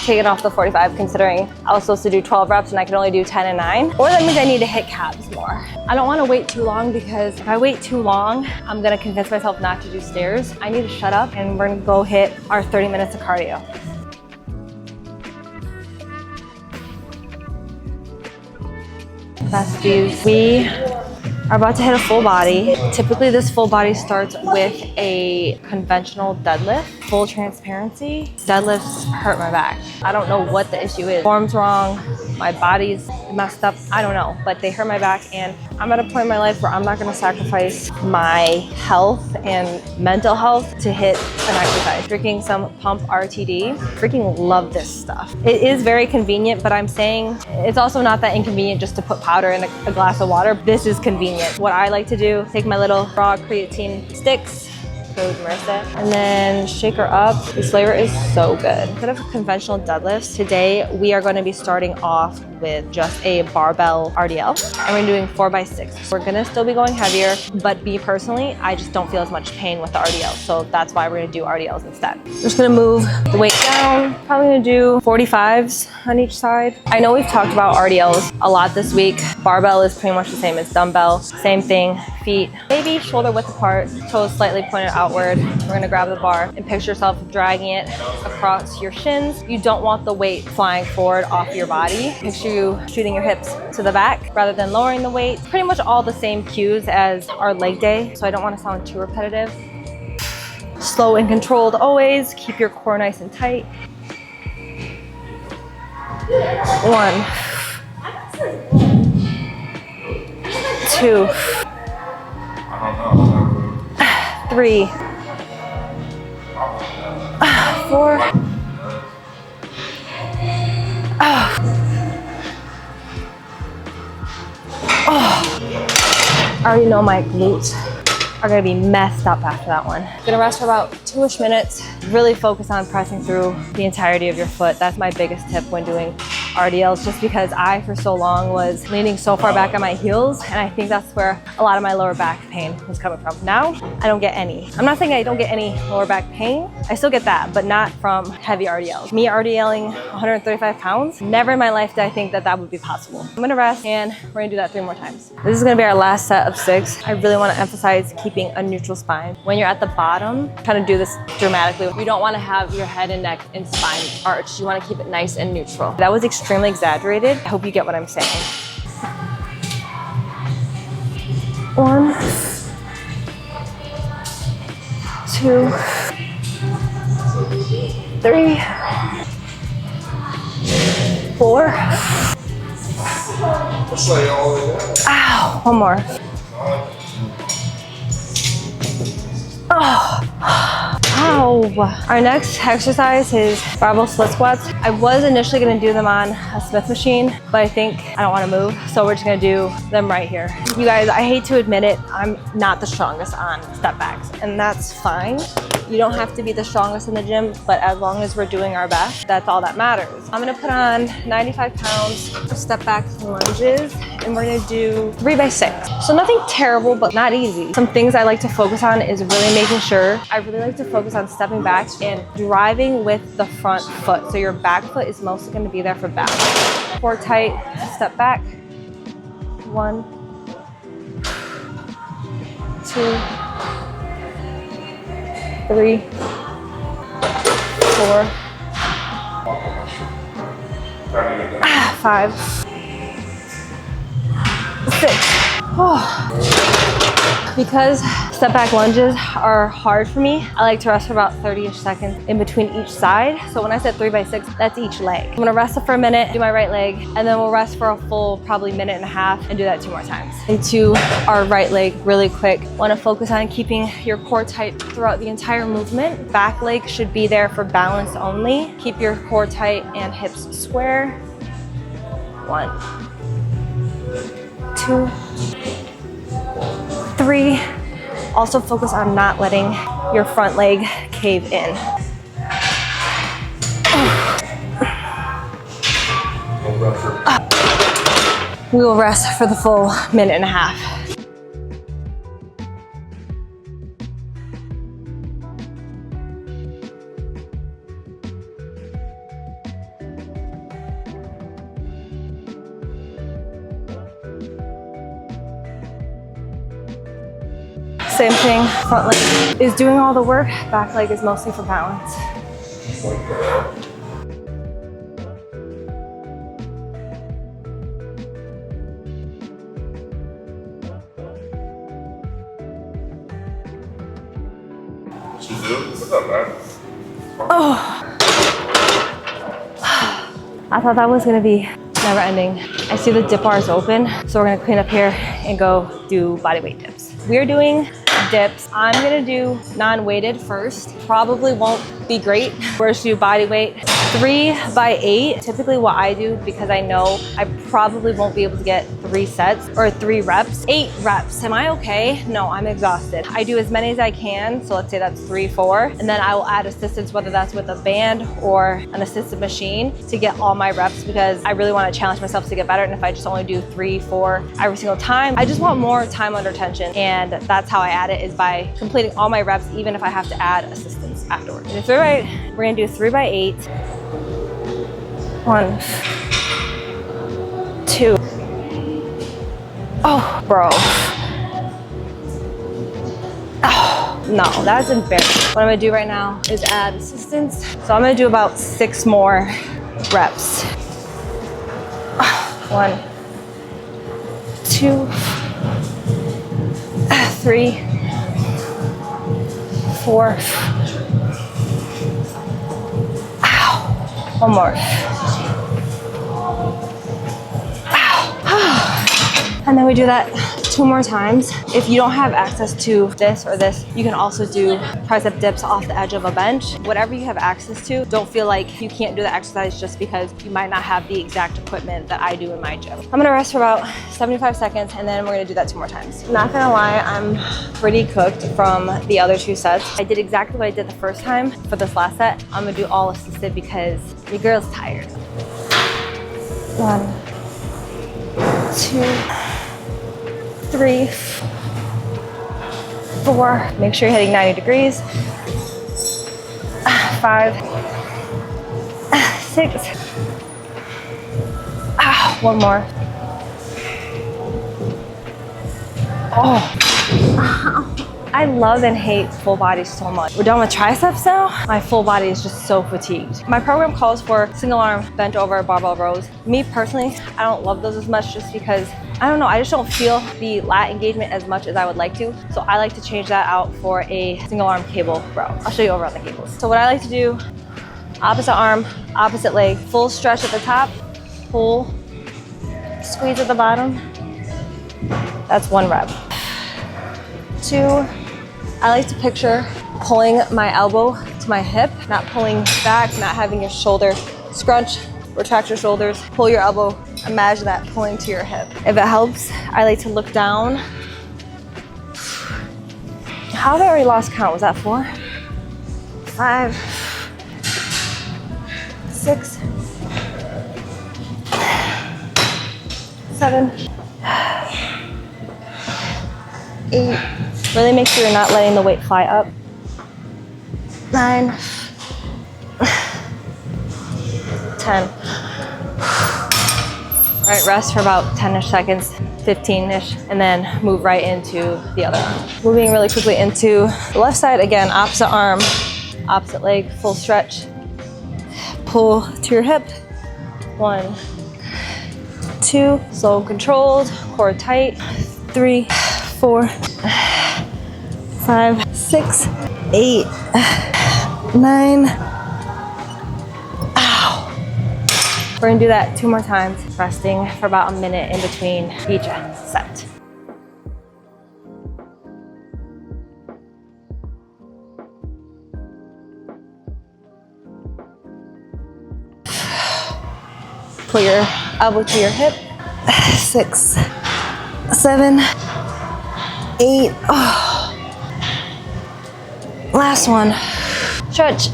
taken off the 45 considering I was supposed to do 12 reps and I can only do 10 and 9. Or that means I need to hit calves more. I don't want to wait too long because if I wait too long, I'm gonna convince myself not to do stairs. I need to shut up and we're gonna go hit our 30 minutes of cardio. Besties, we are about to hit a full body. Typically this full body starts with a conventional deadlift. Full transparency, deadlifts hurt my back. I don't know what the issue is. Form's wrong, my body's messed up, I don't know, but they hurt my back and I'm at a point in my life where I'm not gonna sacrifice my health and mental health to hit an exercise. Drinking some pump RTD, freaking love this stuff. It is very convenient, but I'm saying it's also not that inconvenient just to put powder in a glass of water. This is convenient. What I like to do, take my little raw creatine sticks, code Marissa, and then shake her up. This flavor is so good. Instead of conventional deadlifts, today we are going to be starting off with just a barbell RDL, and we're doing 4 by 6. We're gonna still be going heavier, but me personally, I just don't feel as much pain with the RDL, so that's why we're gonna do RDLs instead. I'm just gonna move the weight down. Probably gonna do 45s on each side. I know we've talked about RDLs a lot this week. Barbell is pretty much the same as dumbbell. Same thing, feet maybe shoulder width apart, toes slightly pointed outward. We're gonna grab the bar and picture yourself dragging it across your shins. You don't want the weight flying forward off your body. Picture you shooting your hips to the back rather than lowering the weight. Pretty much all the same cues as our leg day, so I don't want to sound too repetitive. Slow and controlled always. Keep your core nice and tight. 1, 2, 2, 3, 4. I already know my glutes are gonna be messed up after that one. Gonna rest for about 2-ish minutes. Really focus on pressing through the entirety of your foot. That's my biggest tip when doing RDLs, just because I, for so long, was leaning so far back on my heels, and I think that's where a lot of my lower back pain was coming from. Now, I don't get any. I'm not saying I don't get any lower back pain. I still get that, but not from heavy RDLs. Me RDLing 135 pounds, never in my life did I think that that would be possible. I'm gonna rest, and we're gonna do that 3 more times. This is gonna be our last set of 6. I really wanna emphasize keeping a neutral spine. When you're at the bottom, trying to do this dramatically, you don't wanna have your head and neck and spine arched. You wanna keep it nice and neutral. That was extremely exaggerated. I hope you get what I'm saying. 1, 2, 3, 4. Ow, 1 more. Oh. Ow. Our next exercise is barbell split squats. I was initially gonna do them on a Smith machine, but I think I don't wanna move, so we're just gonna do them right here. You guys, I hate to admit it, I'm not the strongest on step backs, and that's fine. You don't have to be the strongest in the gym, but as long as we're doing our best, that's all that matters. I'm gonna put on 95 pounds of step back lunges, and we're gonna do 3 by 6. So nothing terrible, but not easy. Some things I like to focus on is really making sure, I really like to focus on stepping back and driving with the front foot. So your back foot is mostly gonna be there for balance. Core tight, step back. 1, 2, 3, 4, 5, 6. Because step back lunges are hard for me, I like to rest for about 30-ish seconds in between each side. So when I said 3 by 6, that's each leg. I'm gonna rest for a minute, do my right leg, and then we'll rest for a full probably 1.5 minutes and do that 2 more times. Into our right leg really quick. Wanna focus on keeping your core tight throughout the entire movement. Back leg should be there for balance only. Keep your core tight and hips square. 1, 2, 3. Also focus on not letting your front leg cave in. We will rest for the full 1.5 minutes. Same thing, front leg is doing all the work, back leg is mostly for balance. Oh. I thought that was gonna be never ending. I see the dip bars open, so we're gonna clean up here and go do body weight dips. We're doing dips. I'm gonna do non-weighted first. Probably won't be great. We're just do body weight. 3 by 8, typically what I do, because I know I probably won't be able to get 3 sets or 3 reps. 8 reps, am I okay? No, I'm exhausted. I do as many as I can, so let's say that's 3, 4, and then I will add assistance, whether that's with a band or an assisted machine, to get all my reps, because I really wanna challenge myself to get better, and if I just only do 3, 4 every single time, I just want more time under tension, and that's how I add it, is by completing all my reps, even if I have to add assistance afterwards. And we're gonna do 3 by 8. 1, 2. Oh, bro. Oh, no, that's embarrassing. What I'm gonna do right now is add assistance. So I'm gonna do about 6 more reps. 1, 2, 3, 4. Ow. 1 more. Ow. And then we do that 2 more times. If you don't have access to this or this, you can also do tricep dips off the edge of a bench. Whatever you have access to, don't feel like you can't do the exercise just because you might not have the exact equipment that I do in my gym. I'm gonna rest for about 75 seconds and then we're gonna do that 2 more times. Not gonna lie, I'm pretty cooked from the other 2 sets. I did exactly what I did the first time for this last set. I'm gonna do all assisted because your girl's tired. 1, 2, 3, 4. Make sure you're hitting 90 degrees. 5, 6. 1 more. Oh. I love and hate full bodies so much. We're done with triceps now. My full body is just so fatigued. My program calls for single arm bent over barbell rows. Me personally, I don't love those as much just because, I don't know, I just don't feel the lat engagement as much as I would like to. So I like to change that out for a single arm cable row. I'll show you over on the cables. So what I like to do, opposite arm, opposite leg, full stretch at the top, pull, squeeze at the bottom. That's 1 rep. 2, I like to picture pulling my elbow to my hip, not pulling back, not having your shoulder scrunch, retract your shoulders, pull your elbow, imagine that pulling to your hip. If it helps, I like to look down. How have I already lost count? Was that 4? 5, 6, 7, 8. Really make sure you're not letting the weight fly up. 9, 10. All right, rest for about 10-ish seconds, 15-ish, and then move right into the other arm. Moving really quickly into the left side, again, opposite arm, opposite leg, full stretch. Pull to your hip. 1, 2, slow and controlled, core tight. 3, 4, 5, 6, 8, 9. Ow. We're gonna do that 2 more times, resting for about a minute in between each set. Pull your elbow to your hip. 6, 7, 8. Oh. Last one. Stretch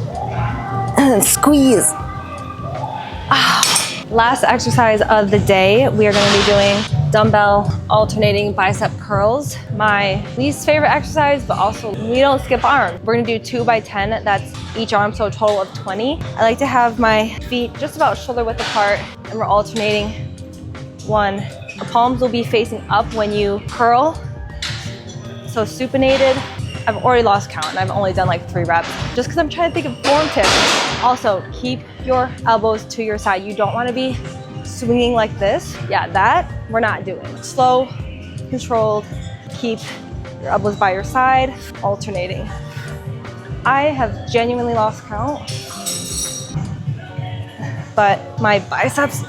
and then squeeze. Last exercise of the day, we are going to be doing dumbbell alternating bicep curls. My least favorite exercise, but also we don't skip arms. We're going to do 2 by 10. That's each arm, so a total of 20. I like to have my feet just about shoulder width apart, and we're alternating. 1. The palms will be facing up when you curl. So supinated. I've already lost count and I've only done like 3 reps just because I'm trying to think of form tips. Also, keep your elbows to your side. You don't want to be swinging like this. Yeah, that we're not doing. Slow, controlled, keep your elbows by your side, alternating. I have genuinely lost count, but my biceps,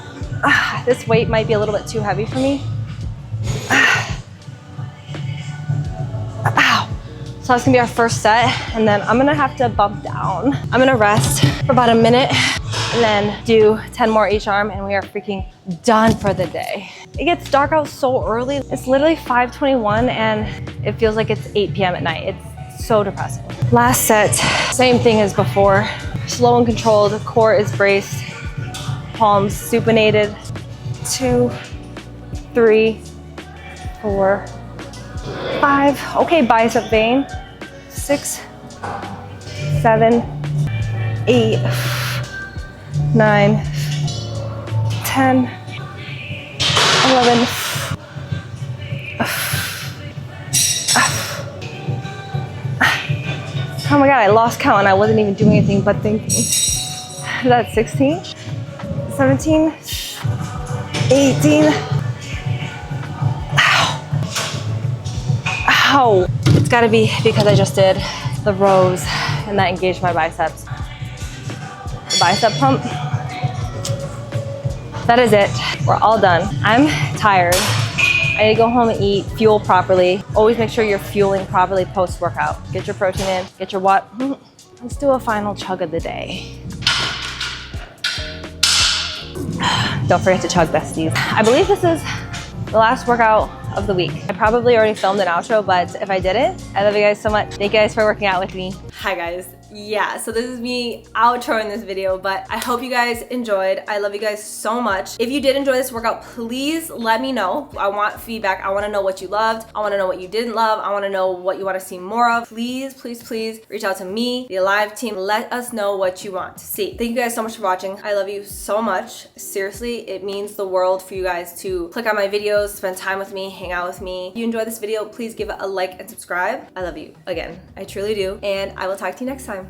this weight might be a little bit too heavy for me. So that's gonna be our first set, and then I'm gonna have to bump down. I'm gonna rest for about a minute and then do 10 more each arm, and we are freaking done for the day. It gets dark out so early. It's literally 5:21 and it feels like it's 8 p.m. at night. It's so depressing. Last set, same thing as before. Slow and controlled, core is braced, palms supinated. 2, 3, 4, 5. Okay, bicep vein. 6, 7, 8, 9, 10, 11. Oh my God, I lost count and I wasn't even doing anything but thinking. Is that 16, 17, 18. Ow. It's gotta be because I just did the rows and that engaged my biceps. The bicep pump. That is it. We're all done. I'm tired. I need to go home and eat, fuel properly. Always make sure you're fueling properly post-workout. Get your protein in, get your what? Let's do a final chug of the day. Don't forget to chug, besties. I believe this is the last workout of the week. I probably already filmed an outro, but if I didn't, I love you guys so much. Thank you guys for working out with me. Hi guys. Yeah, so this is me outroing this video, but I hope you guys enjoyed. I love you guys so much. If you did enjoy this workout, please let me know. I want feedback. I want to know what you loved. I want to know what you didn't love. I want to know what you want to see more of. Please, please, please reach out to me, the Alive team. Let us know what you want to see. Thank you guys so much for watching. I love you so much. Seriously, it means the world for you guys to click on my videos, spend time with me, hang out with me. If you enjoyed this video, please give it a like and subscribe. I love you again. I truly do. And I will talk to you next time.